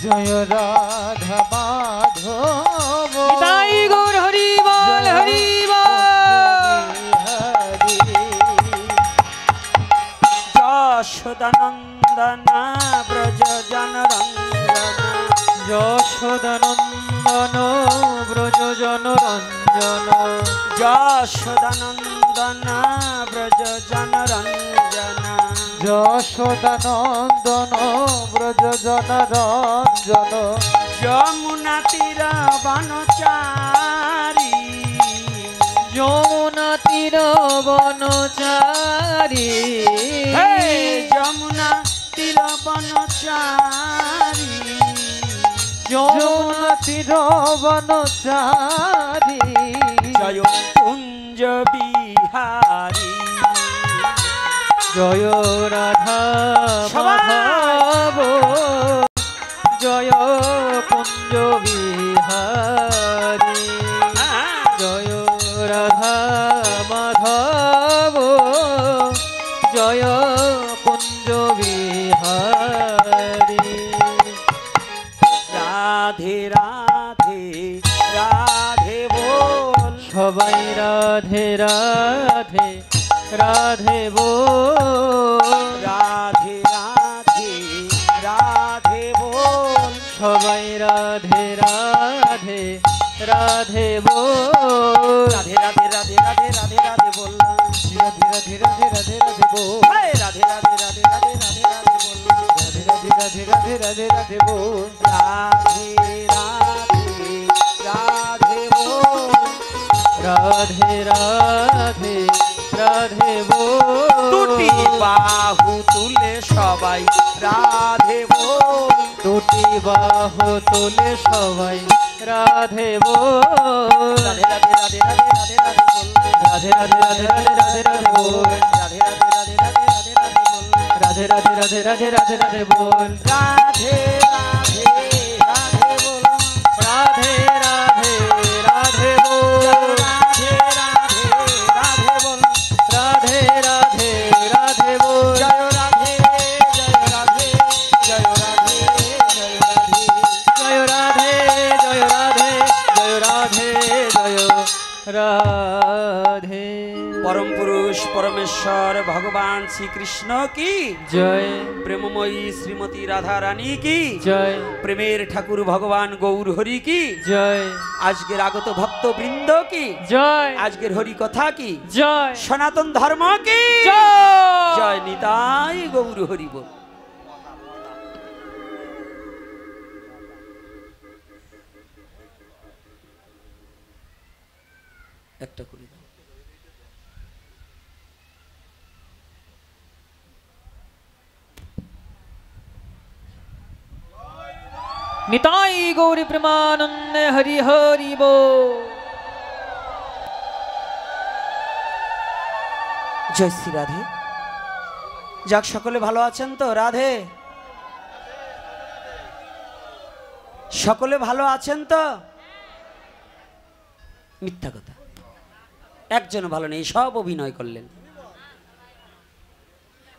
জয় রাধা মাধব। তাই গৌর হরি বল হরি বল, যশোদানন্দনা ব্রজ জনরঞ্জনা, যশোদানন্দ নন্দন ব্রজ জনরঞ্জন যশোদানন্দন ব্রজ জনরঞ্জন যশোদানন্দন ব্রজ জনরঞ্জন যমুনা তীর বনচারী যমুনা তীর বনচারী যমুনা তীর বনচারী যমুনা তীর বনচারী জয় কুঞ্জ বিহারী জয় রাধা মাধব জয় কুঞ্জ বিহারী জয় রাধা মাধব জয় কুঞ্জ বিহারী রাধে রাধে রাধে বল সবাই রাধে রাধে রাধে বল রাধে রাধে রাধে বল সবাই রাধে রাধে রাধে বল রাধে রাধে রাধে রাধে রাধে রাধে বল রাধে রাধে রাধে রাধে রাধে বল রাধে রাধে রাধে রাধে রাধে রাধে বল রাধে রাধে রাধে রাধে রাধে রাধে বল রাধে রাধে রাধে বল রাধে রাধে রাধে বল দুটি বাহু তুলে সবাই রাধে বল দুটি বাহু তুলে সবাই রাধে বল রাধে রাধে রাধে রাধে রাধে রাধে বল রাধে রাধে রাধে রাধে রাধে রাধে বল রাধে রাধে রাধে রাধে রাধে রাধে বল রাধে রাধে রাধে রাধে রাধে রাধে বল রাধে রাধে রাধে বল রাধে রাধে রাধে বল রাধে রাধে রাধে বল রাধে রাধে রাধে বল জয় রাধে জয় রাধে জয় রাধে জয় রাধে জয় রাধে জয় রাধে জয় রাধে জয় রাধে পরম পুরুষ পরমেশ্বর ভগবান শ্রীকৃষ্ণ কি জয় প্রেমময়ী শ্রীমতী রাধা রানী কি জয় প্রেমের ঠাকুর ভগবান গৌর হরি কি জয় আজকের আগত ভক্ত বৃন্দ কি জয় আজকের হরি কথা কি জয় সনাতন ধর্ম কি জয় জয় নিতাই গৌর হরি বল একটা করে দাও নিতাই গৌরী প্রেমানন্দে হরি হরি বল জয় শ্রী রাধে যাক সকলে ভালো আছেন তো রাধে সকলে ভালো আছেন তো মিথ্যা কথা একজন ভালো নেই সব অভিনয় করলেন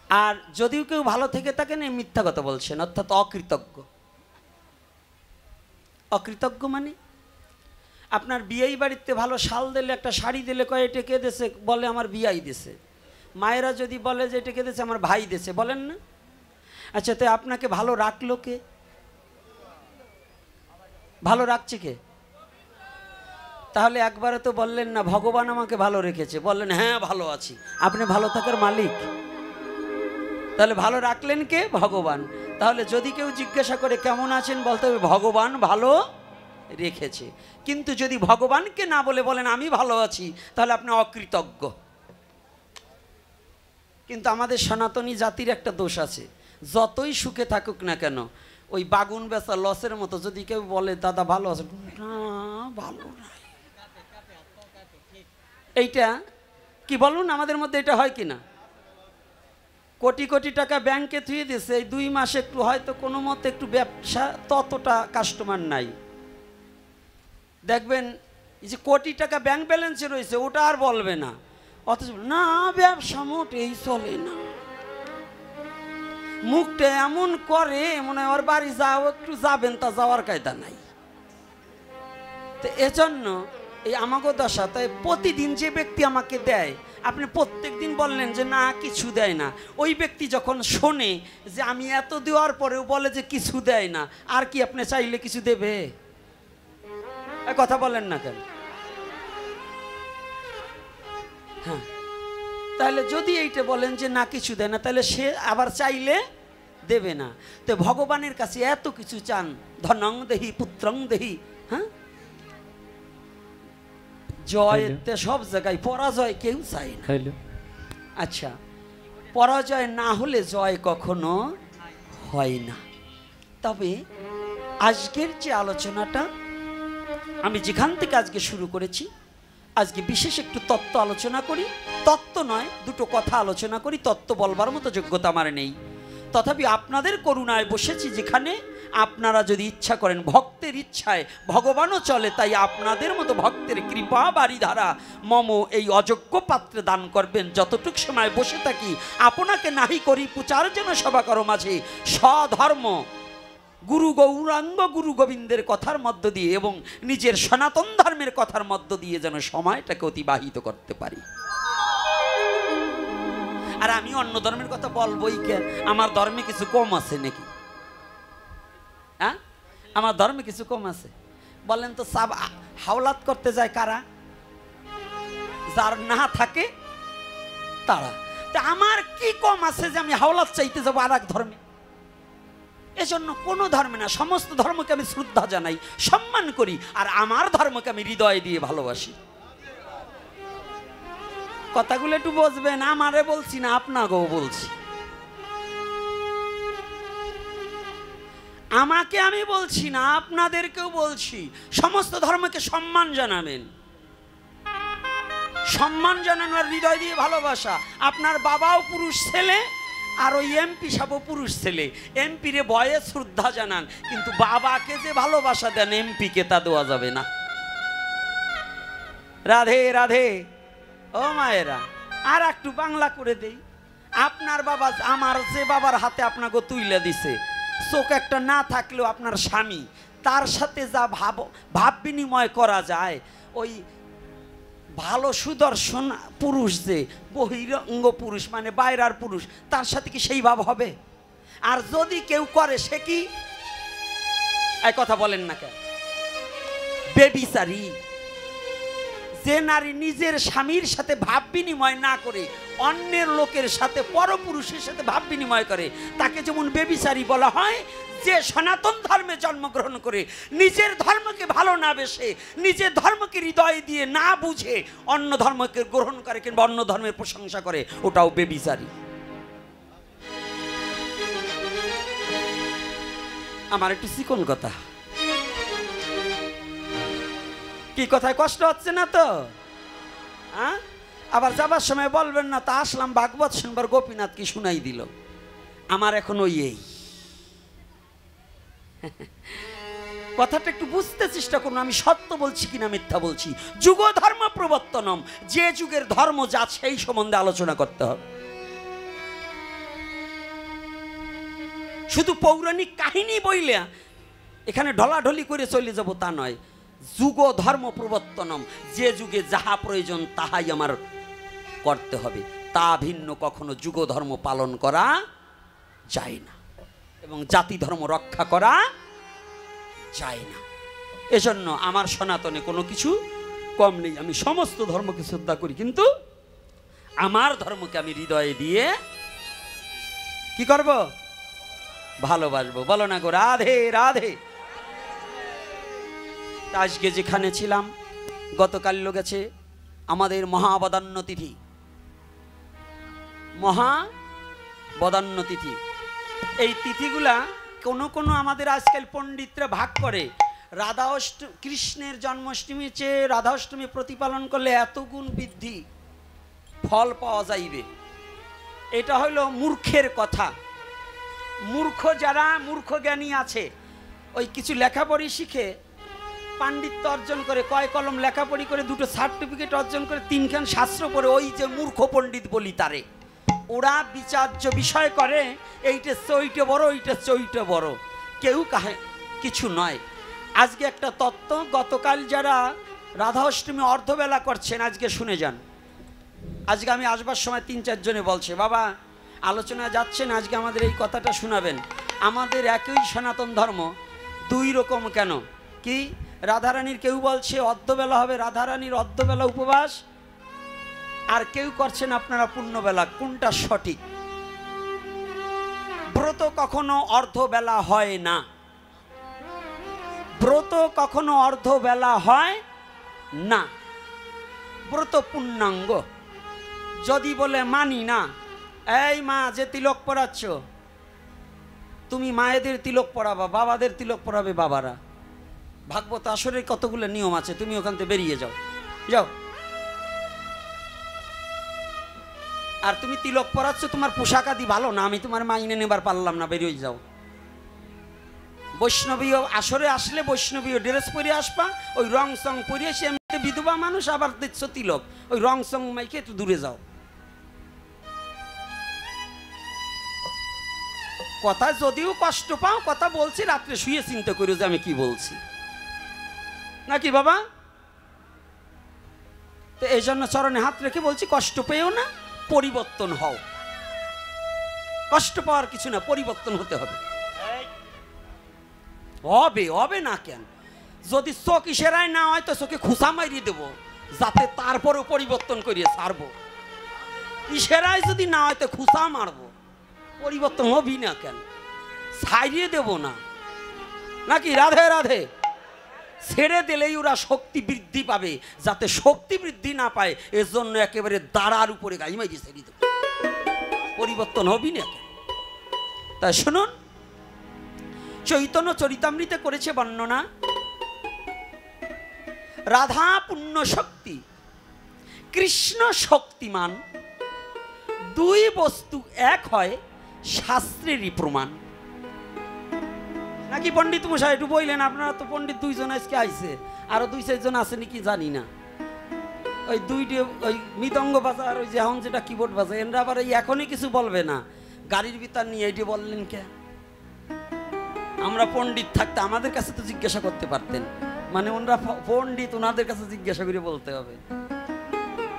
আর যদিও কেউ ভালো থেকে থাকেন এই মিথ্যা কথা বলছেন অর্থাৎ অকৃতজ্ঞ অকৃতজ্ঞ মানে আপনার বিয়েই বাড়িতে ভালো শাল দিলে একটা শাড়ি দিলে কয় এটা কে দেছে বলে আমার বিয়াই দেছে মায়েরা যদি বলে যে এটা কে দেছে আমার ভাই দেছে বলেন না আচ্ছা তো আপনাকে ভালো রাখলো কে ভালো রাখছে কে তাহলে একবারে তো বললেন না ভগবান আমাকে ভালো রেখেছে বললেন হ্যাঁ ভালো আছি আপনি ভালো থাকার মালিক তাহলে ভালো রাখলেন কে ভগবান তাহলে যদি কেউ জিজ্ঞাসা করে কেমন আছেন বলতে হবে ভগবান ভালো রেখেছে কিন্তু যদি ভগবানকে না বলে বলেন আমি ভালো আছি তাহলে আপনি অকৃতজ্ঞ কিন্তু আমাদের সনাতনী জাতির একটা দোষ আছে যতই সুখে থাকুক না কেন ওই বাগুন বেচা লসের মতো যদি কেউ বলে দাদা ভালো আছে না ভালো না এইটা কি বলুন আমাদের মধ্যে এটা হয় কি না কোটি কোটি টাকা ব্যাংকে থুয়ে দিয়েছে এই 2 মাসে একটু হয়তো কোনো মতে একটু ব্যবসা ততটা কাস্টমার নাই দেখবেন এই যে কোটি টাকা ব্যাংক ব্যালেন্সে রয়েছে ওটা আর বলবে না অথচ না ব্যবসা মোটেই চলে না মুখটা এমন করে মনে হয় ওর বাড়ি যাও একটু যাবেন তা যাওয়ার কায়দা নাই তো এজন্য এই আমাকে দশা তাই প্রতিদিন যে ব্যক্তি আমাকে দেয় আপনি প্রত্যেক দিন বললেন যে না কিছু দেয় না ওই ব্যক্তি যখন শোনে যে আমি এত দেওয়ার পরেও বলে যে কিছু দেয় না আর কি আপনি চাইলে কিছু দেবে কথা বলেন না কেন? হ্যাঁ, তাহলে যদি এইটা বলেন যে না কিছু দেয় না, তাহলে সে আবার চাইলে দেবে না। তো ভগবানের কাছে এত কিছু চান, ধনং দেহি পুত্রং দেহি, হ্যাঁ, জয়তে সব জায়গায়, পরাজয় কেউ চায় না। আচ্ছা, পরাজয় না হলে জয় কখনো হয় না। তবে আজকের যে আলোচনাটা আমি যেখান থেকে আজকে শুরু করেছি, আজকে বিশেষ একটু তত্ত্ব আলোচনা করি। তত্ত্ব নয়, দুটো কথা আলোচনা করি। তত্ত্ব বলবার মতো যোগ্যতা আমার নেই, তথাপি আপনাদের করুণায় বসেছি, যেখানে আপনারা যদি ইচ্ছা করেন, ভক্তের ইচ্ছায় ভগবানও চলে, তাই আপনাদের মতো ভক্তের কৃপা বারিধারা মম এই অযোগ্য পাত্রে দান করবেন। যতটুক সময় বসে থাকি, আপনাকে নাহি করি প্রচার যেন সভা করো মাঝে, স্বধর্ম গুরু গৌরাঙ্গ গুরু গোবিন্দের কথার মধ্য দিয়ে এবং নিজের সনাতন ধর্মের কথার মধ্য দিয়ে যেন সময়টাকে অতিবাহিত করতে পারি। আর আমি অন্য ধর্মের কথা বলবোই কে? আমার ধর্মে কিছু কম আছে নাকি? হ্যাঁ, আমার ধর্মে কিছু কম আছে? বলেন তো, সব হাওলাত করতে যায় কারা? যার না থাকে তারা। তা আমার কি কম আছে যে আমি হাওলাত চাইতে যাবো আর এক ধর্মে? এজন্য কোনো ধর্মে না, সমস্ত ধর্মকে আমি শ্রদ্ধা জানাই, সম্মান করি, আর আমার ধর্মকে আমি হৃদয় দিয়ে ভালোবাসি। কথাগুলো একটু বুঝবেন, আমারে বলছি না, আপনাকেও বলছি। আমাকে আমি বলছি না, আপনাদেরকেও বলছি, সমস্ত ধর্মকে সম্মান জানাবেন। সম্মান জানানোর হৃদয় দিয়ে ভালোবাসা। আপনার বাবাও পুরুষ ছেলে, আর ওই এমপি সাহেবও পুরুষ ছেলে। এমপিরে ভয়ে শ্রদ্ধা জানান, কিন্তু বাবাকে যে ভালোবাসা দেন এমপিকে তা দেওয়া যাবে না। রাধে রাধে। ও মায়েরা, আর একটু বাংলা করে দেই। আপনার বাবা, আমার যে বাবার হাতে আপনাকে তুইলে দিছে, চোখ একটা না থাকলেও আপনার স্বামী, তার সাথে যা ভাব বিনিময় করা যায়, ওই ভালো সুদর্শন পুরুষ যে বহিরঙ্গ পুরুষ, মানে বাইরের পুরুষ, তার সাথে কি সেই ভাব হবে? আর যদি কেউ করে, সে কি এই কথা বলেন না কেন? বেবিচারী। যে নারী নিজের স্বামীর সাথে ভাব বিনিময় না করে অন্যের লোকের সাথে, পরপুরুষের সাথে ভাব বিনিময় করে, তাকে যেমন বেবিচারী বলা হয়। যে সনাতন ধর্মে জন্মগ্রহণ করে নিজের ধর্মকে ভালো না বেসে, নিজের ধর্মকে হৃদয় দিয়ে না বুঝে অন্য ধর্মকে গ্রহণ করে কিংবা অন্য ধর্মের প্রশংসা করে, ওটাও বেবিচারী। আমার একটু চিকন কথা, কি কথায় কষ্ট হচ্ছে না তো? হ্যাঁ, আবার যাবার সময় বলবেন না তা আসলাম ভাগবত শুনবার, গোপীনাথ কি শুনাই দিল। আমার এখন ওই এই কথাটা একটু বুঝতে চেষ্টা করুন, আমি সত্য বলছি কিনা মিথ্যা বলছি। যুগ ধর্ম প্রবর্তনম, যে যুগের ধর্ম যা সেই সম্বন্ধে আলোচনা করতে হবে। শুধু পৌরাণিক কাহিনী বইলে এখানে ঢলাঢলি করে চলে যাব তা নয়। যুগ ধর্ম প্রবর্তনম, যে যুগে যাহা প্রয়োজন তাহাই আমার করতে হবে, তা ভিন্ন কখনো যুগ ধর্ম পালন করা যায় না এবং জাতি ধর্ম রক্ষা করা যায় না। এজন্য আমার সনাতনে কোনো কিছু কম নেই। আমি সমস্ত ধর্মকে শ্রদ্ধা করি, কিন্তু আমার ধর্মকে আমি হৃদয়ে দিয়ে কি করব? ভালোবাসবো। বলো না গো রাধে রাধে। আজকে যেখানে ছিলাম, গতকাল গেছে আমাদের মহাবদান্য তিথি। মহাবদান্য তিথি, এই তিথিগুলা কোনো আমাদের আজকাল পণ্ডিতরা ভাগ করে। কৃষ্ণের জন্মাষ্টমীর চেয়ে রাধাষ্টমী প্রতিপালন করলে এত গুণ বৃদ্ধি ফল পাওয়া যাইবে, এটা হলো মূর্খের কথা। যারা মূর্খ জ্ঞানী আছে, ওই কিছু লেখাপড়ি শিখে পাণ্ডিত্য অর্জন করে, কয় কলম লেখাপড়ি করে, দুটো সার্টিফিকেট অর্জন করে, 3খান শাস্ত্র পড়ে, ওই যে মূর্খ পণ্ডিত বলি তারে, ওরা বিচার্য বিষয় করে এইটা চইটে বড়, ওইটা চইটে বড়, কেউ কিছু নয়। আজকে একটা তত্ত্ব, গতকাল যারা রাধা অষ্টমী অর্ধবেলা করছেন আজকে শুনে যান। আজকে আমি আসবার সময় 3-4 জনে বলছে, বাবা আলোচনা যাচ্ছেন, আজকে আমাদের এই কথাটা শোনাবেন। আমাদের একই সনাতন ধর্ম, 2 রকম কেন? কি রাধারানীর কেউ বলছে অর্ধবেলা হবে, রাধারানীর অর্ধবেলা উপবাস, আর কেউ করছেন আপনারা পূর্ণবেলা। কোনটা সঠিক? ব্রত কখনো অর্ধবেলা হয় না, ব্রত কখনো অর্ধবেলা হয় না, ব্রত পূর্ণাঙ্গ। যদি বলে মানি না, এই মা যে তিলক পরাচ্ছ, তুমি মায়েদের তিলক পরাবা, বাবাদের তিলক পরাবে বাবারা। ভাগবত আসরের কতগুলো নিয়ম আছে, তুমি ওখান থেকে বেরিয়ে যাও, যাও। আর তুমি তিলক পরাচ্ছ, তোমার পোশাক আদি ভালো না, আমি তোমার মাইনে নেবার পারলাম না, বেরিয়ে যাও। বৈষ্ণবীয় আসরে আসলে বৈষ্ণবীয় ড্রেস পরে আসবা, ওই রং সং পরিয়ে সে এমনিতে বিধবা মানুষ, আবার দিচ্ছ তিলক, ওই রং সং মাইকে একটু দূরে যাও। কথা যদিও কষ্ট পাও, কথা বলছি, রাত্রে শুয়ে চিন্তা করো যে আমি কি বলছি, নাকি বাবা? তো এই জন্য চরণে হাত রেখে বলছি, কষ্ট পেও না, পরিবর্তন হও। কষ্ট পাওয়ার কিছু না, পরিবর্তন হতে হবে। হবে হবে না কেন? যদি চোখ ইশারায় না হয় তো চোখে খুসা মারিয়ে দেবো, যাতে তারপরেও পরিবর্তন করিয়ে ছাড়বো। ইশারায় যদি না হয় তো খুসা মারবো, পরিবর্তন হবি না কেন? ছাড়িয়ে দেব না, নাকি? রাধে রাধে। ছেড়ে দিলেই ওরা শক্তি বৃদ্ধি পাবে, যাতে শক্তি বৃদ্ধি না পায় এর জন্য একেবারে দাঁড়ার উপরে গাই মাইরি ছেড়ে দেব, পরিবর্তন হবি না কেন? তাই শুনুন, চৈতন্য চরিতামৃতে করেছে বর্ণনা, রাধা পূর্ণ শক্তি, কৃষ্ণ শক্তিমান, দুই বস্তু এক হয় শাস্ত্রেরই প্রমাণ। নাকি পণ্ডিত মশাই একটু বললেন? আপনারা তো পণ্ডিত দুইজন আজকে আইছে, আরো দুই চারজন আছে নাকি জানি না। ওই দুইটি ওই মৃদঙ্গ বাজার, ওই যে এখন যেটা কিবোর্ড বাজায়, এরা আবার এই এখনই কিছু বলবে না, গাড়ির ভিতর নিয়ে এটি বললেন কে? আমরা পণ্ডিত থাকতে আমাদের কাছে তো জিজ্ঞাসা করতে পারতেন, মানে ওনারা পণ্ডিত, ওনাদের কাছে জিজ্ঞাসা করে বলতে হবে।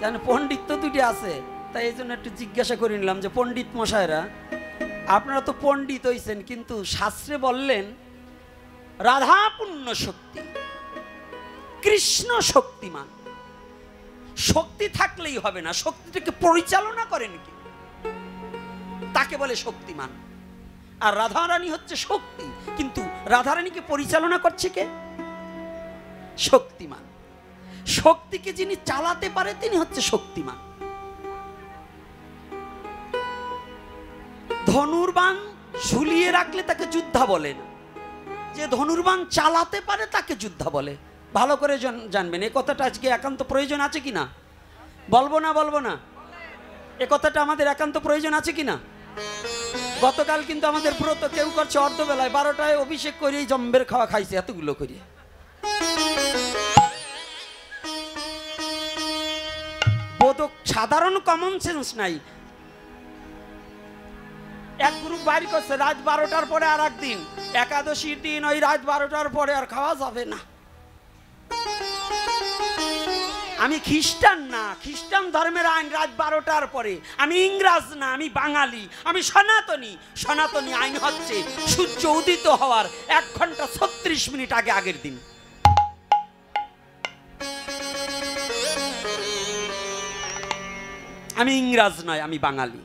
জানেন পণ্ডিত তো দুটি আছে, তাই এই জন্য একটু জিজ্ঞাসা করে নিলাম যে পণ্ডিত মশাইরা, আপনারা তো পণ্ডিত হইছেন, কিন্তু শাস্ত্রে বললেন রাধা পূর্ণ শক্তি, কৃষ্ণ শক্তিমান। শক্তি থাকলেই হবে না, শক্তিটাকে পরিচালনা করেন কি, তাকে বলে শক্তিমান। আর রাধারানী হচ্ছে শক্তি, কিন্তু রাধারানীকে পরিচালনা করছে কে? শক্তিমান। শক্তিকে যিনি চালাতে পারে তিনি হচ্ছে শক্তিমান। ধনুর্বাণ ঝুলিয়ে রাখলে তাকে যোদ্ধা বলে না, যে ধনুর্বাণ চালাতে পারে তাকে যোদ্ধা বলে। ভালো করে জানবেন, এ কথাটা আজকে একান্ত প্রয়োজন আছে কিনা? বলবো না বলবো না, এ কথাটা আমাদের একান্ত প্রয়োজন আছে কিনা? গতকাল কিন্তু আমাদের ব্রত কেউ করছে অর্ধবেলায়, 12টায় অভিষেক করে জম্বের খাওয়া খাইছে, এতগুলো করে। বোধক সাধারণ কমন সেন্স নাই। এক গ্রুপ বাইর করছে রাত 12টার পরে, আর একদিন একাদশীর দিন ওই রাত 12টার পরে আর খাওয়া যাবে না। আমি খ্রিস্টান না, খ্রিস্টান ধর্মের আইন রাত 12টার পরে। আমি ইংরাজ না, আমি বাঙালি, আমি সনাতনী। সনাতনী আইন হচ্ছে সূর্য উদিত হওয়ার 1 ঘন্টা 36 মিনিট আগে, আগের দিন। আমি ইংরাজ নয়, আমি বাঙালি।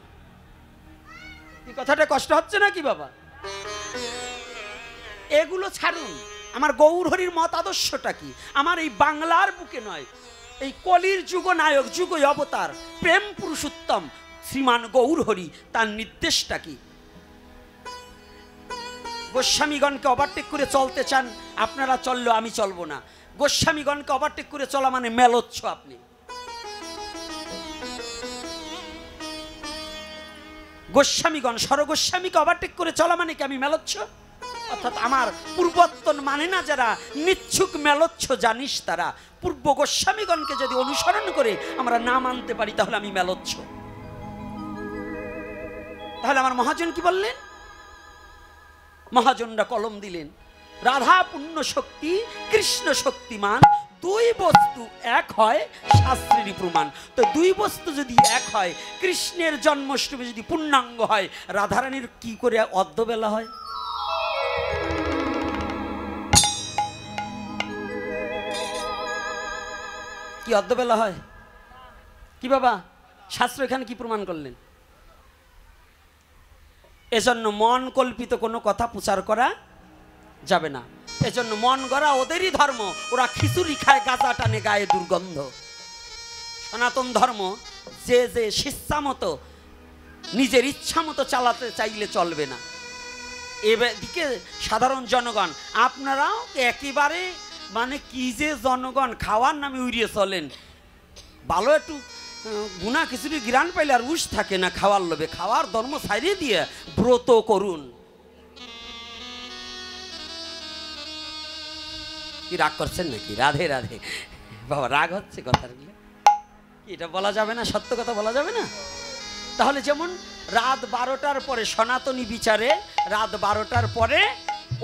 এই কথাটা কষ্ট হচ্ছে নাকি বাবা? এগুলো ছাড়ুন, আমার গৌরহরির মত আদর্শটা কি? আমার এই বাংলার বুকে নয়, এই কলির যুগ নায়ক, যুগ অবতার, প্রেম পুরুষোত্তম শ্রীমান গৌরহরি, তার নির্দেশটা কি? গোস্বামীগণকে ওভারটেক করে চলতে চান আপনারা, চললো, আমি চলবো না। গোস্বামীগণকে ওভারটেক করে চলা মানে মেলোচ্ছ আপনি। গোস্বামীগণ স্বরগোস্বামীকে ওভারটেক করে চলা মানে কি আমি মেলোচ্ছ? অর্থাৎ আমার পূর্বত্তন মানে না যারা, নিচ্ছুক মেলোচ্ছ জানিস তারা। পূর্ব গোস্বামীগণকে যদি অনুসরণ করে আমরা না মানতে পারি তাহলে আমি মেলোচ্ছ। তাহলে আমার মহাজন কি বললেন? মহাজনরা কলম দিলেন, রাধা পূর্ণ শক্তি, কৃষ্ণ শক্তিমান, দুই বস্তু এক হয় শাস্ত্রেরই প্রমাণ। তো দুই বস্তু যদি এক হয়, কৃষ্ণের জন্মাষ্টমী যদি পূর্ণাঙ্গ হয়, রাধারানীর কি করে অর্ধবেলা হয়? কি অর্ধবেলা হয়? কি বাবা, শাস্ত্র এখানে কি প্রমাণ করলেন? এজন্য মন কল্পিত কোনো কথা প্রচার করা যাবে না। এজন্য মন গড়া ওদেরই ধর্ম, ওরা খিচুড়ি খায়, গাঁজা টানে, গায়ে দুর্গন্ধ। সনাতন ধর্ম যে যে শিক্ষা মতো নিজের ইচ্ছা মতো চালাতে চাইলে চলবে না। এদিকে সাধারণ জনগণ, আপনারাও একেবারে মানে কি যে জনগণ খাওয়ার নামে উড়িয়ে চলেন। ভালো একটু গুনা খিচুড়ি গ্রান পাইলে আর উস থাকে না খাওয়ার লোভে। খাওয়ার ধর্ম ছাড়িয়ে দিয়ে ব্রত করুন। কি রাগ করছেন নাকি? রাধে রাধে বাবা, রাগ হচ্ছে কথার কি এটা বলা যাবে না? সত্য কথা বলা যাবে না? তাহলে যেমন রাত 12টার পরে সনাতনী বিচারে রাত 12টার পরে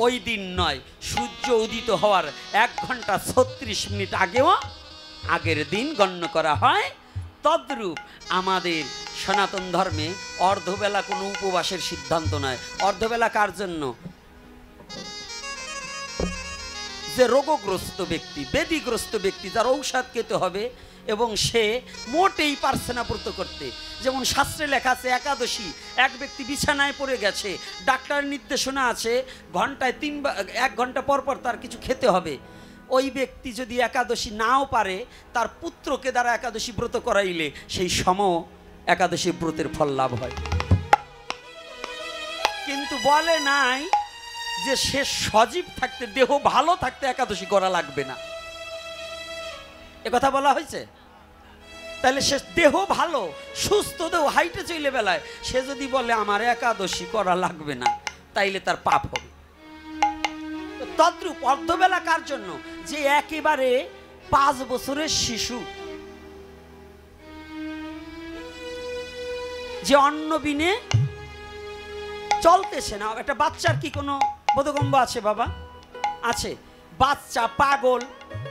ওই দিন নয়, সূর্য উদিত হওয়ার 1 ঘন্টা 36 মিনিট আগেও আগের দিন গণ্য করা হয়। তদ্রূপ আমাদের সনাতন ধর্মে অর্ধবেলা কোনো উপবাসের সিদ্ধান্ত নয়। অর্ধবেলা কার জন্য? যে রোগগ্রস্ত ব্যক্তি, ব্যাধিগ্রস্ত ব্যক্তি, যার ঔষধ খেতে হবে এবং সে মোটেই পারছে না ব্রত করতে। যেমন শাস্ত্রে লেখা আছে একাদশী, এক ব্যক্তি বিছানায় পড়ে গেছে, ডাক্তারের নির্দেশনা আছে ঘন্টায় 1 ঘন্টা পর পর তার কিছু খেতে হবে। ওই ব্যক্তি যদি একাদশী নাও পারে, তার পুত্রকে দ্বারা একাদশী ব্রত করাইলে সেই সম একাদশী ব্রতের ফল লাভ হয়। কিন্তু বলে নাই যে সে সজীব থাকতে, দেহ ভালো থাকতে একাদশী করা লাগবে না, একথা বলা হয়েছে? তাহলে সে দেহ ভালো, সুস্থ দেহ, হাইটে চলে বেলায় সে যদি বলে আমার একাদশী করা লাগবে না, তাইলে তার পাপ হবে। তদ্রূপ অর্ধবেলা কার জন্য? যে একেবারে 5 বছরের শিশু, যে অন্ন বিনে চলতেছে না। একটা বাচ্চার কি কোনো বোধগম্য আছে বাবা? আছে। বাচ্চা, পাগল,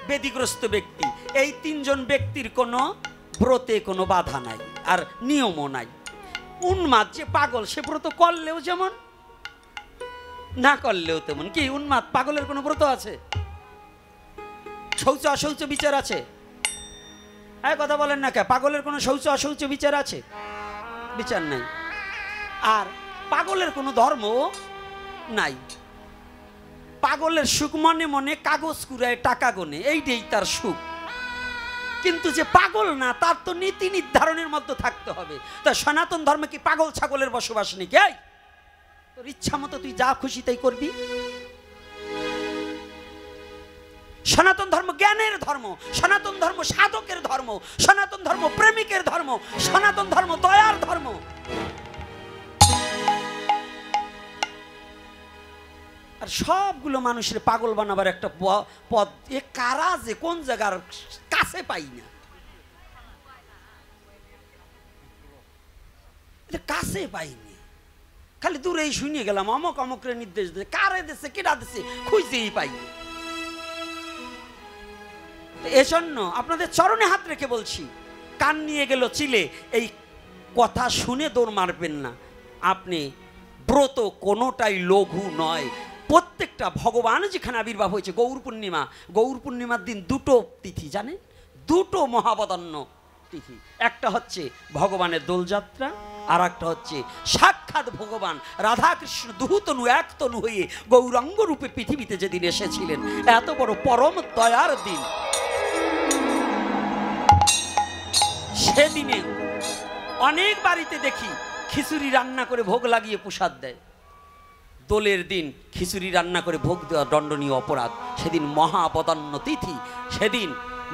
ব্যাধিগ্রস্ত ব্যক্তি, এই 3 জন ব্যক্তির কোনো ব্রতে কোনো বাধা নাই আর নিয়মও নাই। উন্মাদ যে পাগল, সে ব্রত করলেও যেমন, না করলেও তেমন। কি উন্মাদ পাগলের কোনো ব্রত আছে? শৌচ অশৌচ বিচার আছে? হ্যাঁ, কথা বলেন না কে? পাগলের কোনো শৌচ অশৌচ বিচার আছে? বিচার নাই। আর পাগলের কোনো ধর্ম নাই। পাগলের সুখ মনে মনে কাগজ কুড়ায়, টাকা গনে, এইটাই তার সুখ। কিন্তু যে পাগল না, তার তো নীতি নির্ধারণের মধ্যে থাকতে হবে। তা সনাতন ধর্মে কি পাগল ছাগলের বসবাস নেই? কে তোর ইচ্ছা মতো তুই যা খুশি তাই করবি? সনাতন ধর্ম জ্ঞানের ধর্ম, সনাতন ধর্ম সাধকের ধর্ম, সনাতন ধর্ম প্রেমিকের ধর্ম, সনাতন ধর্ম দয়ার ধর্ম। আর সবগুলো মানুষের পাগল বানাবার একটা পথ, এ কারা যে কোন জায়গার কাছে পাই না, কাছে পাইনি, খালি দূরেই শুনিয়ে গেলাম অমক অমকের নির্দেশ দিচ্ছে, কারে দিচ্ছে, কেটা দিচ্ছে, খুঁজতেই পাইনি। এজন্য আপনাদের চরণে হাত রেখে বলছি, কান নিয়ে গেল চিলে, এই কথা শুনে দৌড় মারবেন না। আপনি ব্রত কোনোটাই লঘু নয়। প্রত্যেকটা ভগবান যেখানে আবির্ভাব হয়েছে, গৌর পূর্ণিমা, গৌর পূর্ণিমার দিন 2টো তিথি জানেন, 2টো মহাবদান্য তিথি। একটা হচ্ছে ভগবানের দোলযাত্রা, আর একটা হচ্ছে সাক্ষাৎ ভগবান রাধাকৃষ্ণ দুহুতনু এক তনু হয়ে গৌরাঙ্গ রূপে পৃথিবীতে যেদিন এসেছিলেন। এত বড় পরম দয়ার দিন, সেদিনে অনেক বাড়িতে দেখি খিচুড়ি রান্না করে ভোগ লাগিয়ে প্রসাদ দেয়। দোলের দিন খিচুড়ি রান্না করে ভোগ দেওয়া দণ্ডনীয় অপরাধ। সেদিন মহাবদান্য তিথি, সেদিন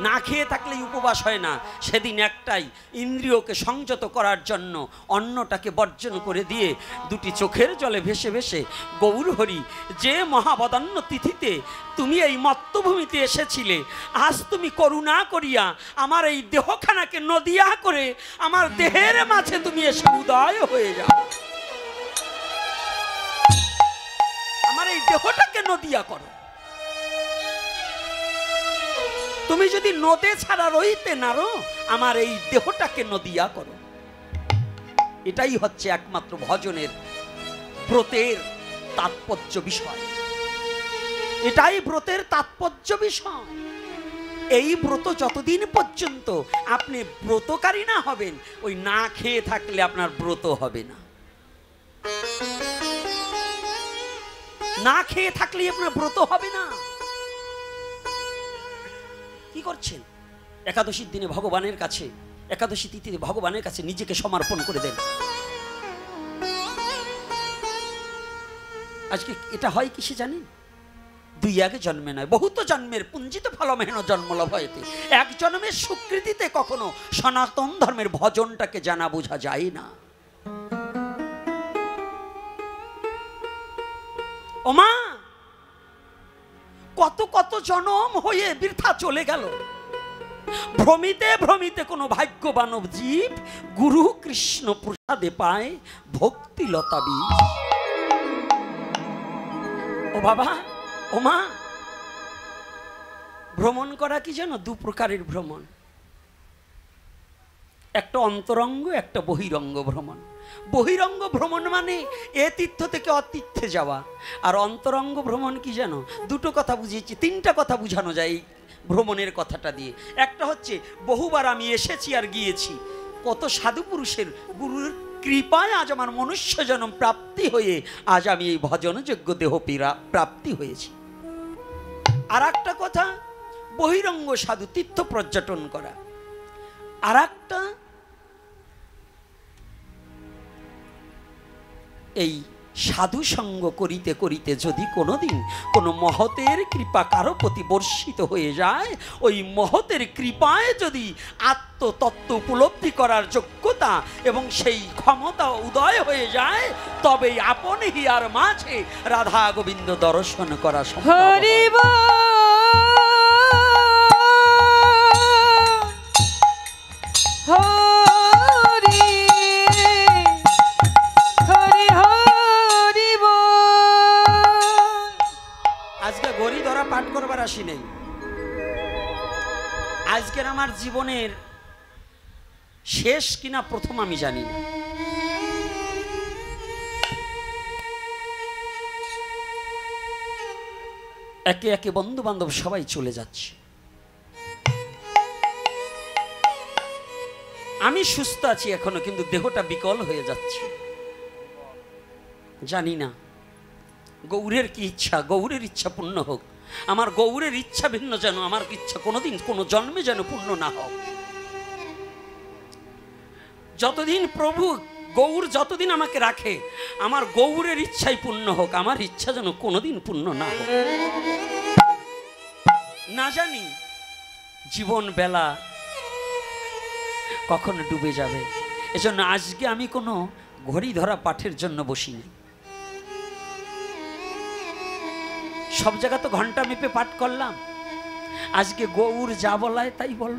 না খেয়ে থাকলেই উপবাস হয় না। সেদিন একটাই, ইন্দ্রিয়কে সংযত করার জন্য অন্নটাকে বর্জন করে দিয়ে 2টি চোখের জলে ভেসে ভেসে গৌর হরি, যে মহাবদান্য তিথিতে তুমি এই মত্তভূমিতে এসেছিলে, আজ তুমি করুণা করিয়া আমার এই দেহখানাকে নদিয়া করে আমার দেহের মাঝে তুমি এসে উদয় হয়ে যাও, আমার এই দেহটাকে নদিয়া করো। তুমি যদি নদে ছাড়া রইতে নারো, আমার এই দেহটাকে নদিয়া করো। এটাই হচ্ছে একমাত্র ভজনের ব্রতের তাৎপর্য বিষয়, এটাই ব্রতের তাৎপর্য বিষয়। এই ব্রত যতদিন পর্যন্ত আপনি ব্রতকারী না হবেন, ওই না খেয়ে থাকলে আপনার ব্রত হবে না। না খেয়ে থাকলে আপনার ব্রত হবে না। কি করছেন? একাদশীর দিনে ভগবানের কাছে, একাদশী তিথিতে ভগবানের কাছে নিজেকে সমর্পণ করে দেন। আজকে এটা হয় কিসে জানেন? দুই এক জন্মে নয়, বহুত জন্মের পুঞ্জিত ফলমেহন জন্মলাভ হয়েতে। এক জন্মের স্বীকৃতিতে কখনো সনাতন ধর্মের ভজনটাকে জানা বোঝা যায় না। ওমা, কত কত জন্ম হয়ে বৃথা চলে গেল। ভ্রমিতে ভ্রমিতে কোনো ভাগ্যবান জীব গুরু কৃষ্ণ প্রসাদে পায় ভক্তি লতা বীজ। ও বাবা, ও মা, ভ্রমণ করা কি জানো? দু প্রকারের ভ্রমণ, একটা অন্তরঙ্গ, একটা বহিরঙ্গ ভ্রমণ। বহিরঙ্গ ভ্রমণ মানে এ তীর্থ থেকে অতীর্থে যাওয়া, আর অন্তরঙ্গ ভ্রমণ কি জানো? দুটো কথা বুঝিয়েছি, তিনটা কথা বুঝানো যায় ভ্রমণের কথাটা দিয়ে। একটা হচ্ছে বহুবার আমি এসেছি আর গিয়েছি, কত সাধু পুরুষের গুরুর কৃপায় আজ আমার মনুষ্য জন্ম প্রাপ্তি হয়ে আজ আমি এই ভজনযোগ্য দেহ প্রাপ্তি হয়েছি। আর একটা কথা বহিরঙ্গ সাধু তীর্থ পর্যটন করা। আর একটা এই সাধু সঙ্গ করিতে করিতে যদি কোনোদিন কোনো মহতের কৃপা কারো প্রতি বর্ষিত হয়ে যায়, ওই মহতের কৃপায় যদি আত্মতত্ত্ব উপলব্ধি করার যোগ্যতা এবং সেই ক্ষমতা উদয় হয়ে যায়, তবেই আপন হিয়ার মাঝে রাধা গোবিন্দ দর্শন করা সম্ভব। পাঠ করবার আসি নেই, আজকের আমার জীবনের শেষ কিনা প্রথম আমি জানি না। একে একে বন্ধু বান্ধব সবাই চলে যাচ্ছে। আমি সুস্থ আছি এখনো, কিন্তু দেহটা বিকল হয়ে যাচ্ছে। জানি না গৌরের কি ইচ্ছা, গৌরের ইচ্ছা পূর্ণ হোক। আমার গৌরের ইচ্ছা ভিন্ন, যেন আমার ইচ্ছা কোনোদিন কোনো জন্মে যেন পূর্ণ না হোক। যতদিন প্রভু গৌর যতদিন আমাকে রাখে, আমার গৌরের ইচ্ছাই পূর্ণ হোক, আমার ইচ্ছা যেন কোনোদিন পূর্ণ না হোক। না জানি জীবন বেলা কখন ডুবে যাবে। এজন্য আজকে আমি কোনো ঘড়ি ধরা পাঠের জন্য বসিনি। সব জায়গা তো ঘন্টা মেপে পাঠ করলাম, আজকে গৌর যা বলায় তাই বল,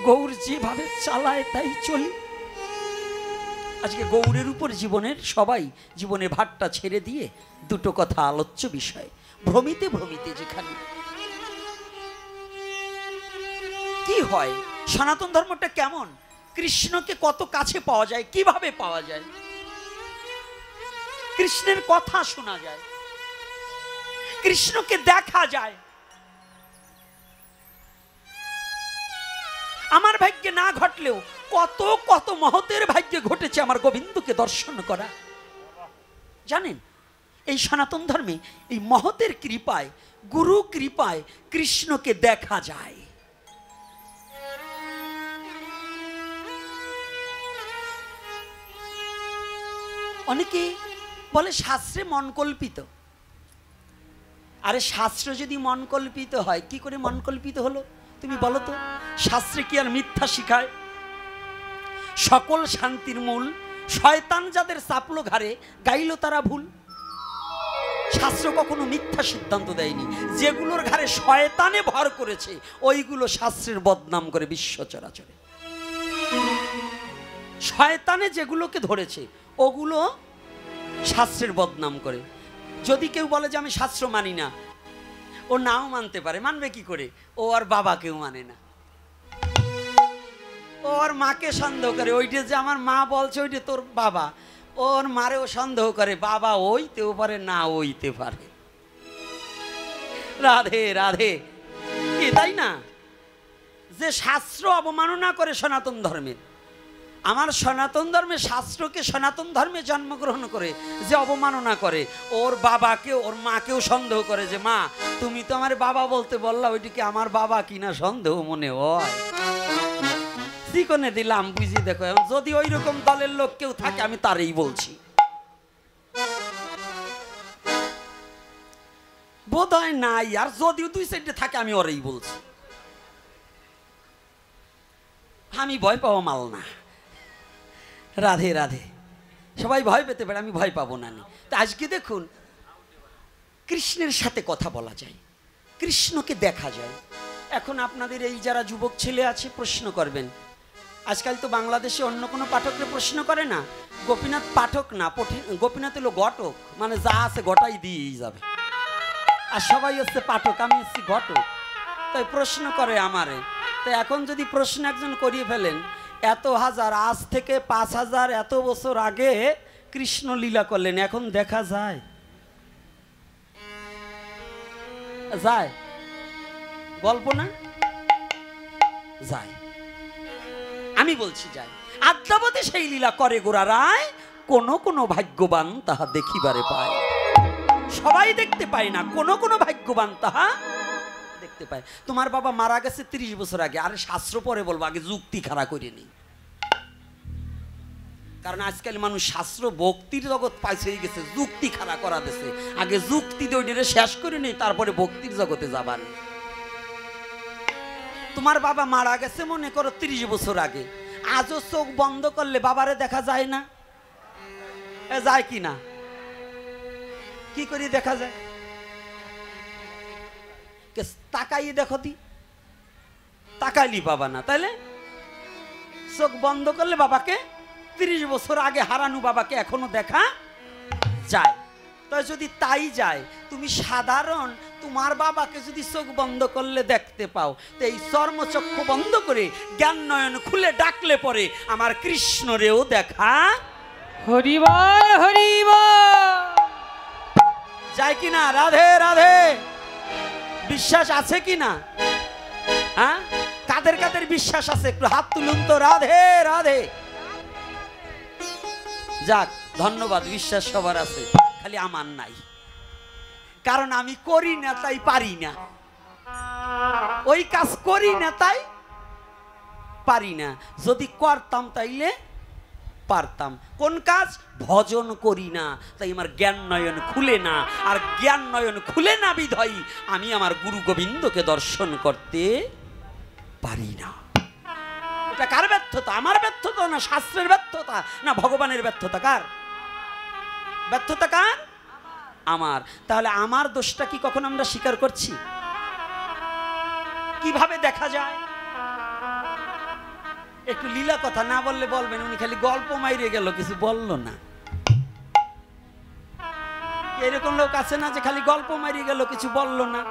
গৌর যেভাবে চালায় তাই চলি। আজকে গৌরের উপর জীবনের সবাই জীবনের ভারটা ছেড়ে দিয়ে দুটো কথা আলোচ্য বিষয়। ভ্রমিতে ভ্রমিতে যেখানে কি হয়, সনাতন ধর্মটা কেমন, কৃষ্ণকে কত কাছে পাওয়া যায়, কিভাবে পাওয়া যায়, কৃষ্ণের কথা শোনা যায়, কৃষ্ণকে দেখা যায়। আমার ভাগ্যে না ঘটলেও কত কত মহতের ভাগ্যে ঘটেছে আমার গোবিন্দকে দর্শন করা। জানেন, এই সনাতন ধর্মে এই মহতের কৃপায়, গুরু কৃপায় কৃষ্ণকে দেখা যায়। অনেকে বলে শাস্ত্রে মন কল্পিত। আরে শাস্ত্র যদি মন কল্পিত হয়, কি করে মন কল্পিত হলো তুমি বলো তো? শাস্ত্রে কি আর মিথ্যা শিখায়? সকল শান্তির মূল শয়তান যাদের চাপলো ঘাড়ে, গাইল তারা ভুল। শাস্ত্র কখনো মিথ্যা সিদ্ধান্ত দেয়নি। যেগুলোর ঘাড়ে শয়তানে ভর করেছে, ওইগুলো শাস্ত্রের বদনাম করে বিশ্ব চরাচরে। শয়তানে যেগুলোকে ধরেছে, ওগুলো শাস্ত্রের বদনাম করে। যদি কেউ বলে যে আমি শাস্ত্র মানি না, ও নাও মানতে পারে, মানবে কি করে? ও আর বাবাকেও মানে না, ও আর মাকে সন্দেহ করে। ওইটা যে আমার মা বলছে ওইটা তোর বাবা, ওর মারেও সন্দেহ করে, বাবা ওইতেও পারে না ওইতে পারে। রাধে রাধে। কি তাই না? যে শাস্ত্র অবমাননা করে সনাতন ধর্মের, আমার সনাতন ধর্মে শাস্ত্রকে, সনাতন ধর্মে জন্মগ্রহণ করে যে অবমাননা করে, ওর বাবাকে ওর মাকেও সন্দেহ করে যে মা তুমি তো আমার বাবা বলতে বললা, ওইটিকে আমার বাবা কিনা সন্দেহ মনে হয়। চিকনে দিলাম বুঝি। দেখো যদি ওই রকম দলের লোক কেউ থাকে আমি তারই বলছি। বোধ হয় নাই, আর যদিও দুই সাইডে থাকে আমি ওরই বলছি। আমি ভয় পাবো মাল না। রাধে রাধে। সবাই ভয় পেতে পারে, আমি ভয় পাবো না। তা আজকে দেখুন কৃষ্ণের সাথে কথা বলা যায়, কৃষ্ণকে দেখা যায়। এখন আপনাদের এই যারা যুবক ছেলে আছে প্রশ্ন করবেন, আজকাল তো বাংলাদেশে অন্য কোনো পাঠককে প্রশ্ন করে না, গোপীনাথ পাঠক না, গোপীনাথ হলো ঘটক, মানে যা আছে গোটাই দিয়েই যাবে। আর সবাই হচ্ছে পাঠক, আমি হচ্ছি ঘটক, তাই প্রশ্ন করে আমারে। তো এখন যদি প্রশ্ন একজন করিয়ে ফেলেন, এত হাজার, আজ থেকে 5000 এত বছর আগে কৃষ্ণ লীলা করলেন, এখন দেখা যায়? যায়? গল্প না যায়? আমি বলছি যায়। আদ্যাবধি সেই লীলা করে গোরা রায়, কোন কোন ভাগ্যবান তাহা দেখিবারে পায়। সবাই দেখতে পায় না, কোন কোন ভাগ্যবান তাহা দেখতে পায়। তোমার বাবা মারা গেছে 30 বছর আগে, আরে শাস্ত্র পরে বলবো, আগে যুক্তি খাড়া করে নি। কারণ আজকাল মানুষ শাস্ত্র ভক্তির জগৎ পাইছে গেছে, যুক্তি খাড়া করা দিছে। আগে যুক্তি দিয়ে শেষ করে নেই, তারপরে ভক্তির জগতে যাবার। তোমার বাবা মারা গেছে মনে করো 30 বছর আগে, আজও চোখ বন্ধ করলে বাবারে দেখা যায় না? যায় কি না? কি করে দেখা যায়? তাকাই দেখো দি, তাকাইলি বাবা না, তাইলে চোখ বন্ধ করলে বাবাকে 30 বছর আগে হারানো বাবাকে এখনো দেখা যায়। তাই যদি তাই যায়, তুমি সাধারণ তোমার বাবাকে যদি চোখ বন্ধ করলে দেখতে পাও, তো এই চর্মচক্ষু বন্ধ করে জ্ঞান নয়ন খুলে ডাকলে পরে আমার কৃষ্ণরেও দেখা হরিবল হরিবল যায় কিনা? রাধে রাধে। বিশ্বাস আছে কিনা? হ্যাঁ, কাদের কাদের বিশ্বাস আছে একটু হাত তুলুন তো। রাধে রাধে। যাক, ধন্যবাদ। বিশ্বাস সবার আছে, খালি আমার নাই। কারণ আমি করি না তাই পারি না, ওই কাজ করি না তাই পারি না। যদি করতাম তাইলে পারতাম। কোন কাজ? ভজন করি না, তাই আমার জ্ঞান নয়ন খুলে না। আর জ্ঞান নয়ন খুলে না বিধায় আমি আমার গুরু গোবিন্দকে দর্শন করতে পারি না। এটা কার ব্যর্থতা? আমার ব্যর্থতা না শাস্ত্রের ব্যর্থতা, না ভগবানের ব্যর্থতা? কার ব্যর্থতা? কার? আমার। তাহলে আমার দোষটা কি কখন আমরা স্বীকার করছি? কিভাবে দেখা যায়? একটু লীলা কথা না বললে বলবেন উনি খালি গল্প মাইরে গেল, কিছু বলল না। এরকম লোক আছে না যে খালি গল্প মাইরে গেল, কিছু বলল না।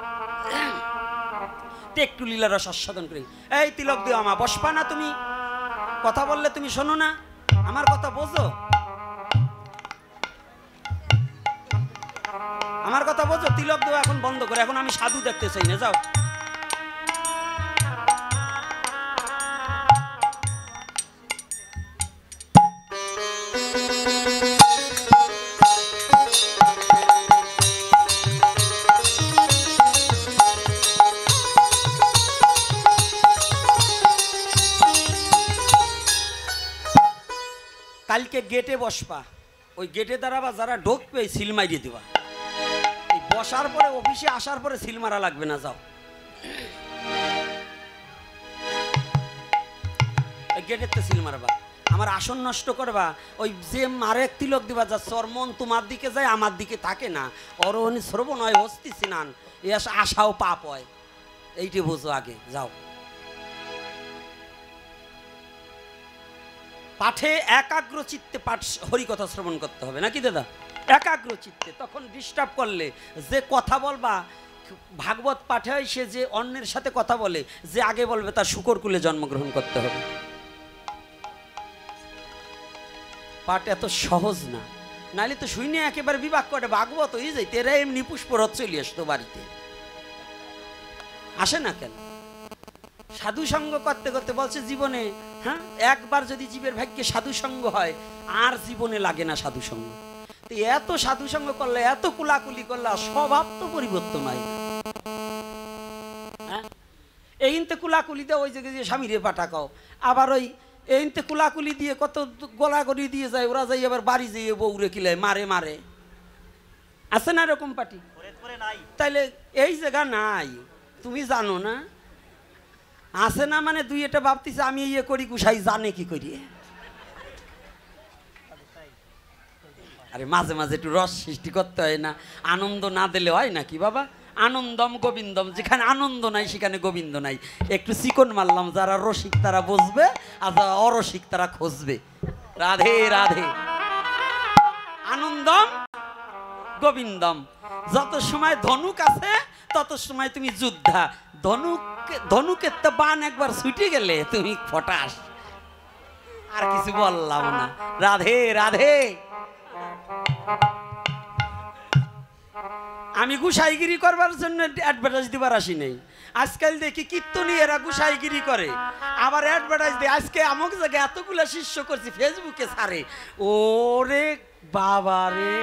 একটু লীলা রস আস্বাদন করি। এই তিলক দিও আমা, বসবা না তুমি? কথা বললে তুমি শোনো না, আমার কথা বোঝো, আমার কথা বোঝো। তিলক দেওয়া এখন বন্ধ করে, এখন আমি সাধু দেখতে চাই না, যাও। কালকে গেটে বসবা, ওই গেটে দাঁড়াবা, যারা ঢুকবে সিল মারিয়ে দিবা। বসার পরে অফিসে আসার পরে সিল মারা লাগবে না, যাও। গেটের তো সিল মারবা, আমার আসন নষ্ট করবা। ওই যে মারে তিলক দিবা, যা চর্মন তোমার দিকে যায় আমার দিকে থাকে না, অরহনি শ্রবণ হয়, হস্তি স্নান, এ আশাও পাপ হয়, এইটি বুঝো আগে, যাও। পাঠে একাগ্র চিত্তে পাঠ হরিকথা শ্রবণ করতে হবে নাকি দাদা? একাগ্র চিত্তে। তখন ডিস্টার্ব করলে যে কথা বলবা, ভাগবত পাঠে হয় সে যে অন্যের সাথে কথা বলে, যে আগে বলবে তার শূকর কুলে জন্মগ্রহণ করতে হবে। পাঠ এত সহজ না, নাহলে তো শুনে একেবারে বিভাগ করে ভাগবত হয়ে যাই, তেরা এমনি পুষ্পরথ চলে আসতো বাড়িতে। আসে না কেন? সাধু সঙ্গ করতে করতে বলছে জীবনে, হ্যাঁ, একবার যদি জীবের ভাগ্যে সাধু সঙ্গ হয় আর জীবনে লাগে না সাধু সঙ্গ। তো এত সাধু সঙ্গ করলে, এত কুলাকুলি করলে স্বভাব তো পরিবর্তন হয় না। হ্যাঁ, এইতে কুলাকুলি দিয়ে ওই জায়গায় যে স্বামীরে পাঠাকাও, আবার ওই এইতে কুলাকুলি দিয়ে কত গোলাগড়ি দিয়ে যায়, ওরা যাই আবার বাড়ি যেয়ে বউরে কিলায় মারে মারে। আছে না এরকম পার্টি? তাইলে এই জায়গা নাই, তুমি জানো না? আছে না মানে দুই এটা ভাবতেছে আমি ইয়ে করি, গুসাই জানে কি করি। আরে মাঝে মাঝে একটু রস সৃষ্টি করতে হয় না? আনন্দ না দিলে হয় নাকি বাবা? আনন্দম গোবিন্দম, যেখানে আনন্দ নাই সেখানে গোবিন্দ নাই। একটু চিকন মারলাম, যারা রসিক তারা বুঝবে, আর যারা অরসিক তারা খুঁজবে। রাধে রাধে। আনন্দম গোবিন্দম। যত সময় ধনুক আছে তত সময় তুমি যোদ্ধা। ধনুকের তো বান একবার ছুটে গেলে তুমি ফটাস। আর কিছু বললাম না। রাধে রাধে। আমি গুসাইগিরি করবার জন্য অ্যাডভার্টাইজ দিবার আসি নেই। আজকাল দেখি কীর্তনী এরা গুসাইগিরি করে, আবার অ্যাডভার্টাইজ দেয়। আজকে আমক জায়গায় এতগুলা শিষ্য করছি, ফেসবুকে ছাড়ে। ওরে বাবা রে!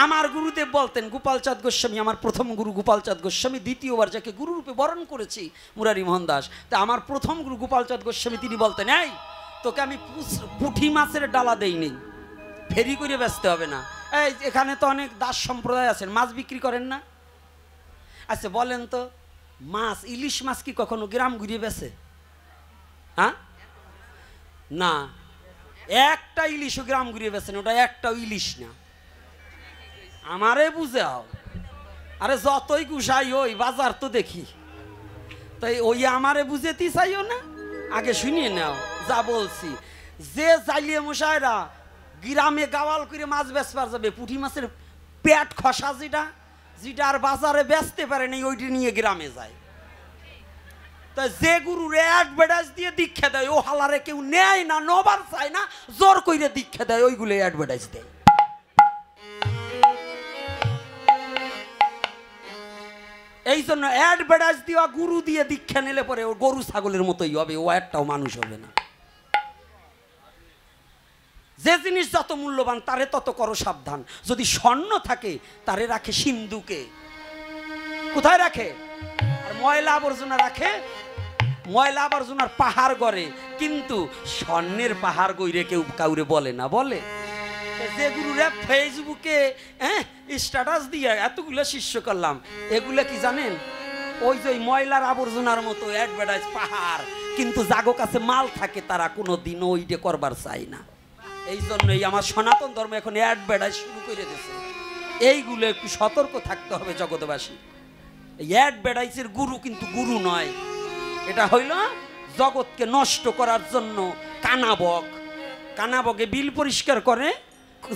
আমার গুরুদেব বলতেন, গোপালচাঁদ গোস্বামী আমার প্রথম গুরু গোপালচাঁদ গোস্বামী, দ্বিতীয়বার যাকে গুরুরূপে বরণ করেছি মুরারি মোহন দাস। তা আমার প্রথম গুরু গোপালচাঁদ গোস্বামী, তিনি বলতেন, এই তোকে আমি পুঁটি মাছের ডালা দেই নেই, ফেরি করে বেচতে হবে না। এই এখানে তো অনেক দাস সম্প্রদায় আছেন, মাছ বিক্রি করেন না? আচ্ছা বলেন তো, মাছ, ইলিশ মাছ কি কখনো গ্রাম ঘুরিয়ে বেচে? হ্যাঁ, না। একটা ইলিশও গ্রাম ঘুরিয়ে বেচেন, ওটা একটাও ইলিশ না। আমারে বুঝাও। আরে যতই গুসাই ওই বাজার তো দেখি, তাই ওই আমারে বুঝেতে চাইও না। আগে শুনিয়ে নাও যা বলছি। যে জাইলিয়ে মশাইরা গ্রামে গাওয়াল করে মাছ বেচবার যাবে, পুঁটি মাছের পেট খসা যেটা যেটা আর বাজারে বেচতে পারে নাই, ওইটি নিয়ে গ্রামে যায়। তাই যে গুরুরে অ্যাডভার্টাইজ দিয়ে দীক্ষা দেয়, ও হালারে কেউ নেয় না, নবার চায় না, জোর কইরে দীক্ষা দেয়, ওইগুলো অ্যাডভার্টাইজ দেয়। এই জন্য অ্যাডভার্টাইজ দেওয়া গুরু দিয়ে দীক্ষা নিলে পরে ও গরু ছাগলের মতোই হবে, ও একটাও মানুষ হবে না। যে জিনিস যত মূল্যবান তারে তত করো সাবধান। যদি স্বর্ণ থাকে তারে রাখে সিন্ধুকে। কোথায় রাখে? আর ময়লা আবর্জনা রাখে ময়লা আবর্জনার পাহাড় গড়ে, কিন্তু স্বর্ণের পাহাড় গইরে কেউ কাউরে বলে না। বলে? যে গুরুরা ফেসবুকে স্ট্যাটাস দিয়ে এতগুলো শিষ্য করলাম, এগুলো কি জানেন? ওই যে ময়লার আবর্জনার মতো অ্যাডভার্টাইজ পাহাড়, কিন্তু জাগো কাছে মাল থাকে, তারা কোনো দিনও ওইটা করবার চায় না। এই জন্যই আমার সনাতন ধর্ম এখন অ্যাডভার্টাইজ শুরু করে দিয়েছে। এইগুলো একটু সতর্ক থাকতে হবে জগৎবাসী। এই অ্যাডভার্টাইজের গুরু কিন্তু গুরু নয়, এটা হইল জগৎকে নষ্ট করার জন্য কানাবক। কানাবকে বিল পরিষ্কার করে,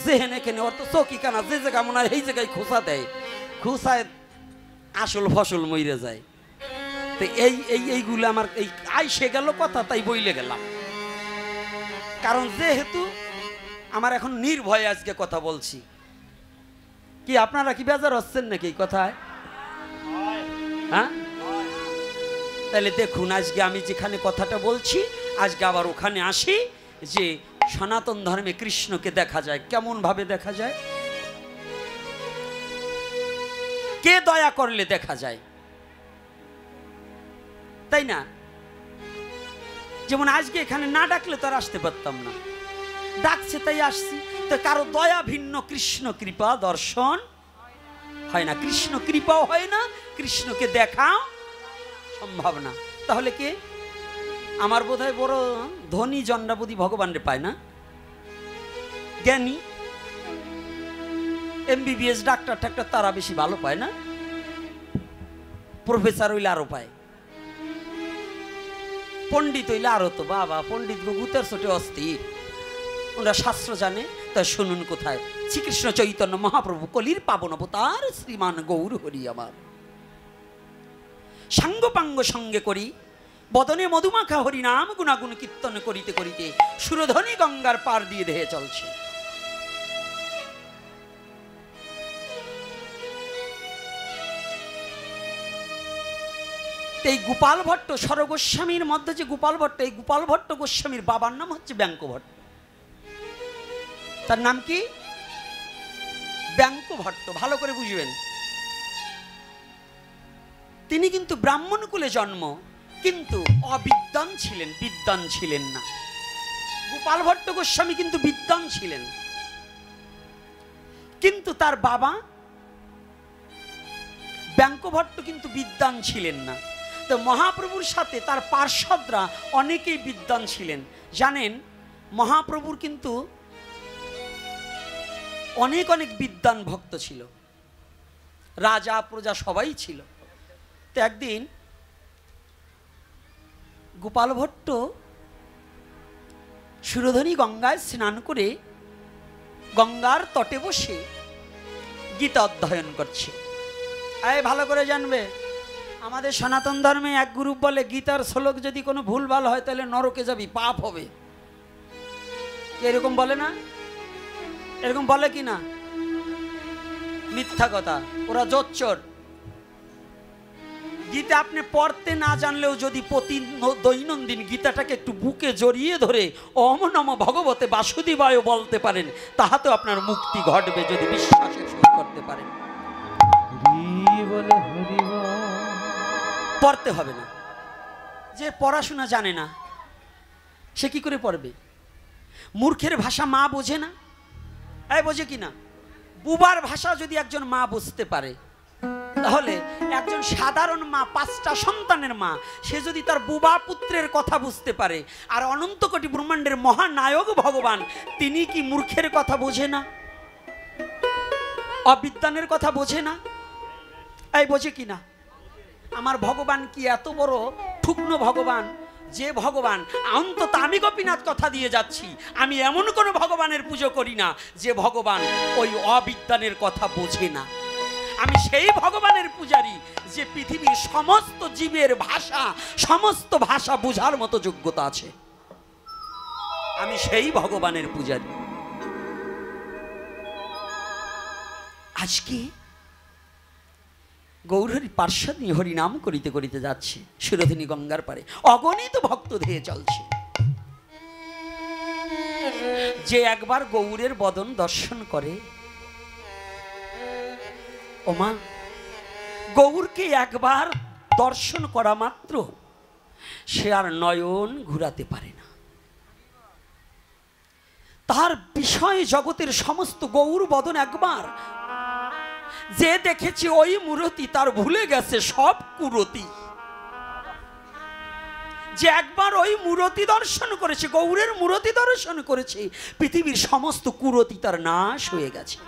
যেহেনে কেনে অত চকি কানা যে জায়গা মনে হয় এই জায়গায় খোঁচা দেয়, খোঁচায় আসল ফসল মইরে যায়। তো এইগুলো আমার এই আইসে গেল কথা, তাই বইলে গেলাম। কারণ যেহেতু আমার এখন নির্ভয়ে আজকে কথা বলছি। কি আপনারা কি বেজার হচ্ছেন নাকি এই কথায়? হ্যাঁ, তাহলে দেখুন, আজকে আমি যেখানে কথাটা বলছি, আজকে আবার ওখানে আসি যে সনাতন ধর্মে কৃষ্ণকে দেখা যায়। কেমন ভাবে দেখা যায়? কে দয়া করলে দেখা যায়, তাই না? যেমন আজকে এখানে না ডাকলে তো আর আসতে পারতাম না, ডাকছে তাই আসছি। তো কারো দয়া ভিন্ন কৃষ্ণ কৃপা দর্শন হয় না, কৃষ্ণ কৃপাও হয় না, কৃষ্ণকে দেখাও সম্ভব না। তাহলে কে? আমার বোধহয় বড় ধনী জন্ডাবধি ভগবানরে পায় না, জ্ঞানী এমবিবিএস ডাক্তার টাক্তার তারা বেশি ভালো পায় না, প্রফেসর হইলে আরো পায়, পণ্ডিত হইলে আরো। তো বাবা, পণ্ডিত গুতের ছোটে অস্থির, ওরা শাস্ত্র জানে। তাই শুনুন কোথায়, শ্রীকৃষ্ণ চৈতন্য মহাপ্রভু কলির পাবন অবতার শ্রীমান গৌর হরি আমার সাঙ্গ পাঙ্গ সঙ্গে করি, বদনে মধুমাখা হরি নাম গুণাগুণ কীর্তন করিতে করিতে সুরধ্বনি গঙ্গার পার দিয়ে দেহে চলছে। এই গোপাল ভট্ট সরগোস্বামীর মধ্যে যে গোপাল ভট্ট, এই গোপাল ভট্ট গোস্বামীর বাবার নাম হচ্ছে ব্যাঙ্ক ভট্ট। তার নাম কি? ব্যাঙ্ক ভট্ট। ভালো করে বুঝবেন, তিনি কিন্তু ব্রাহ্মণ কুলে জন্ম, কিন্তু অবিদ্বান ছিলেন, বিদ্বান ছিলেন না। গোপাল ভট্ট গোস্বামী কিন্তু বিদ্বান ছিলেন, কিন্তু তার বাবা ব্যাঙ্ক ভট্ট কিন্তু বিদ্বান ছিলেন না। তো মহাপ্রভুর সাথে তার পার্ষদরা অনেকেই বিদ্বান ছিলেন। জানেন, মহাপ্রভুর কিন্তু অনেক অনেক বিদ্বান ভক্ত ছিল, রাজা প্রজা সবাই ছিল। তো একদিন গোপাল ভট্ট সুরধনী গঙ্গায় স্নান করে গঙ্গার তটে বসে গীতা অধ্যয়ন করছে। ভালো করে জানবে, আমাদের সনাতন ধর্মে এক গ্রুপ বলে গীতার শ্লোক যদি কোনো ভুলভাল হয় তাহলে নরকে যাবি, পাপ হবে। এরকম বলে না? এরকম বলে কি না? মিথ্যা কথা, ওরা জোচ্চোর। গীতা আপনি পড়তে না জানলেও যদি প্রতি দৈনন্দিন গীতাটাকে একটু বুকে জড়িয়ে ধরে ওম নমো ভগবতে বাসুদেবায় বলতে পারেন, তাহাতে আপনার মুক্তি ঘটবে, যদি বিশ্বাসের সহিত করতে পারেন। পড়তে হবে না। যে পড়াশোনা জানে না সে কি করে পড়বে? মূর্খের ভাষা মা বোঝে না, বোঝে কি না? বুবার ভাষা যদি একজন মা বুঝতে পারে, তাহলে একজন সাধারণ মা, 5টা সন্তানের মা, সে যদি তার বুবা পুত্রের কথা বুঝতে পারে, আর অনন্ত কোটি ব্রহ্মাণ্ডের মহানায়ক ভগবান, তিনি কি মূর্খের কথা বোঝে না? অবিদ্বানের কথা বোঝে না? বোঝে কি না? আমার ভগবান কি এত বড় ঠুকনো ভগবান, যে ভগবান, অন্তত আমি গোপীনাথ কথা দিয়ে যাচ্ছি, আমি এমন কোনো ভগবানের পুজো করি না যে ভগবান ওই অবিদ্বানের কথা বোঝে না। আমি সেই ভগবানের পূজারী যে পৃথিবীর সমস্ত জীবের ভাষা, সমস্ত ভাষা বোঝার মতো যোগ্যতা আছে। আমি সেই ভগবানের পূজারী। আজকে গৌরহরি পার্শ্বদ নিয়ে হরিনাম করিতে করিতে যাচ্ছে সুরধিনী গঙ্গার পারে, অগণিত ভক্ত ধেয়ে চলছে। যে একবার গৌরের বদন দর্শন করে, ওমা, গৌরকে একবার দর্শন করা মাত্র সে আর নয়ন ঘুরাতে পারে না। তার বিষয় জগতের সমস্ত গৌর বদন একবার যে দেখেছে ওই মূরতি, তার ভুলে গেছে সব কুরতি। যে একবার ওই মূরতি দর্শন করেছে, গৌরের মূরতি দর্শন করেছে, পৃথিবীর সমস্ত কুরতি তার নাশ হয়ে গেছে।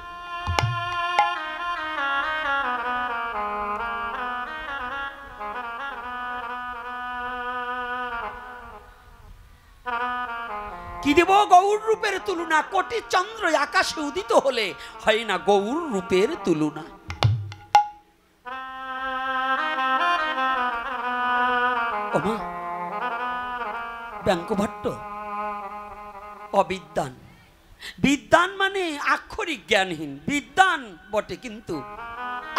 কি দেব গৌর রূপের তুলনা? কোটি চন্দ্র আকাশে উদিত হলে হয় না গৌর রূপের তুলনা। ওমা, ব্যাঙ্ক ভট্ট অবিদ্বান। বিদ্বান মানে আক্ষরিক জ্ঞানহীন, বিদ্বান বটে কিন্তু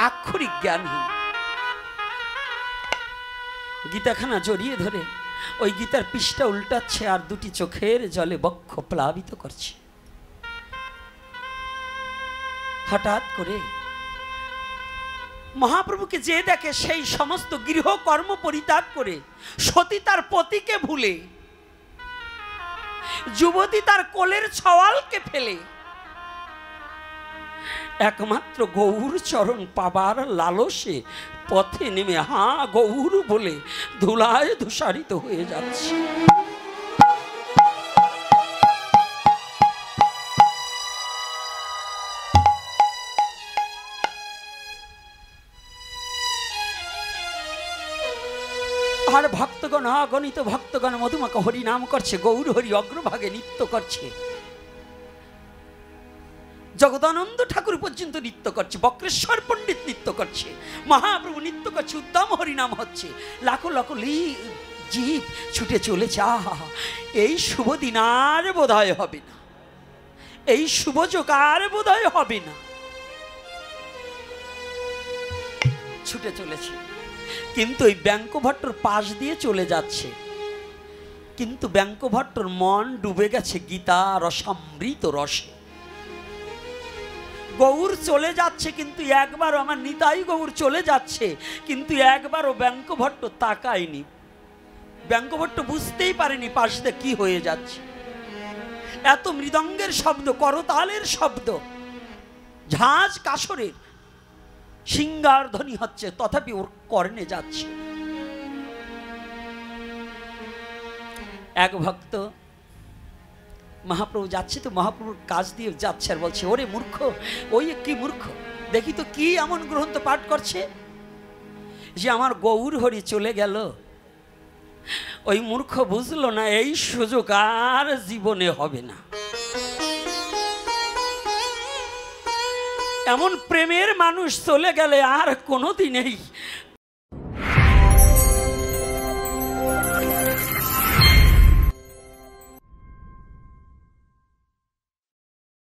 আক্ষরিক জ্ঞানহীন। গীতাখানা জড়িয়ে ধরে ওই গীতার পৃষ্ঠা উল্টাচ্ছে আর দুটি চোখের জলে বক্ষ প্লাবিত করছে। হঠাৎ করে মহাপ্রভুকে যে দেখে, সেই সমস্ত গৃহকর্ম পরিত্যাগ করে সতী তার পতিকে ভুলে, যুবতী তার কোলের ছওয়ালকে ফেলে একমাত্র গৌর চরণ পাবার লালসে পথে নেমে হা গৌর বলে ধুলায় ধূসারিত হয়ে যাচ্ছে। আর ভক্তগণ, অগণিত ভক্তগণ মধুমাখা হরি নাম করছে, গৌর হরি অগ্রভাগে নৃত্য করছে, জগদানন্দ ঠাকুর পর্যন্ত নৃত্য করছে, বক্রেশ্বর পণ্ডিত নৃত্য করছে, মহাপ্রভু নৃত্য করছে, উত্তম হরিনাম হচ্ছে, লাখো লাখো জীব ছুটে চলেছে। আহা, এই শুভ দিন আর বোধহয় হবে না, এই শুভ যোগ আর বোধহয় হবে না। ছুটে চলেছে, কিন্তু ওই ব্যাঙ্কভট্টর পাশ দিয়ে চলে যাচ্ছে, কিন্তু ব্যাঙ্কভট্টর মন ডুবে গেছে গীতা রসামৃত রসে। গৌর চলে যাচ্ছে, কিন্তু একবারও আমার নিতাই গৌর চলে যাচ্ছে, কিন্তু একবারও ব্যাঙ্কভট্ট তাকায়নি। ব্যাঙ্কভট্ট বুঝতেই পারেনি পাশে কি হয়ে যাচ্ছে। এত মৃদঙ্গের শব্দ, করতালের শব্দ, ঝাঁজ কাসরের সিঙ্গার ধ্বনি হচ্ছে, তথাপি ওর কর্ণে যাচ্ছে। এক ভক্ত মহাপ্রভু যাচ্ছে তো মহাপ্রভুর কাজ দিয়ে যাচ্ছে আর বলছে, ওরে মূর্খ, ওই কি মূর্খ, দেখি তো কি এমন গ্রন্থ পাঠ করছে যে আমার গৌর হরি চলে গেল। ওই মূর্খ বুঝলো না এই সুযোগ আর জীবনে হবে না। এমন প্রেমের মানুষ চলে গেলে আর কোনোদিনেই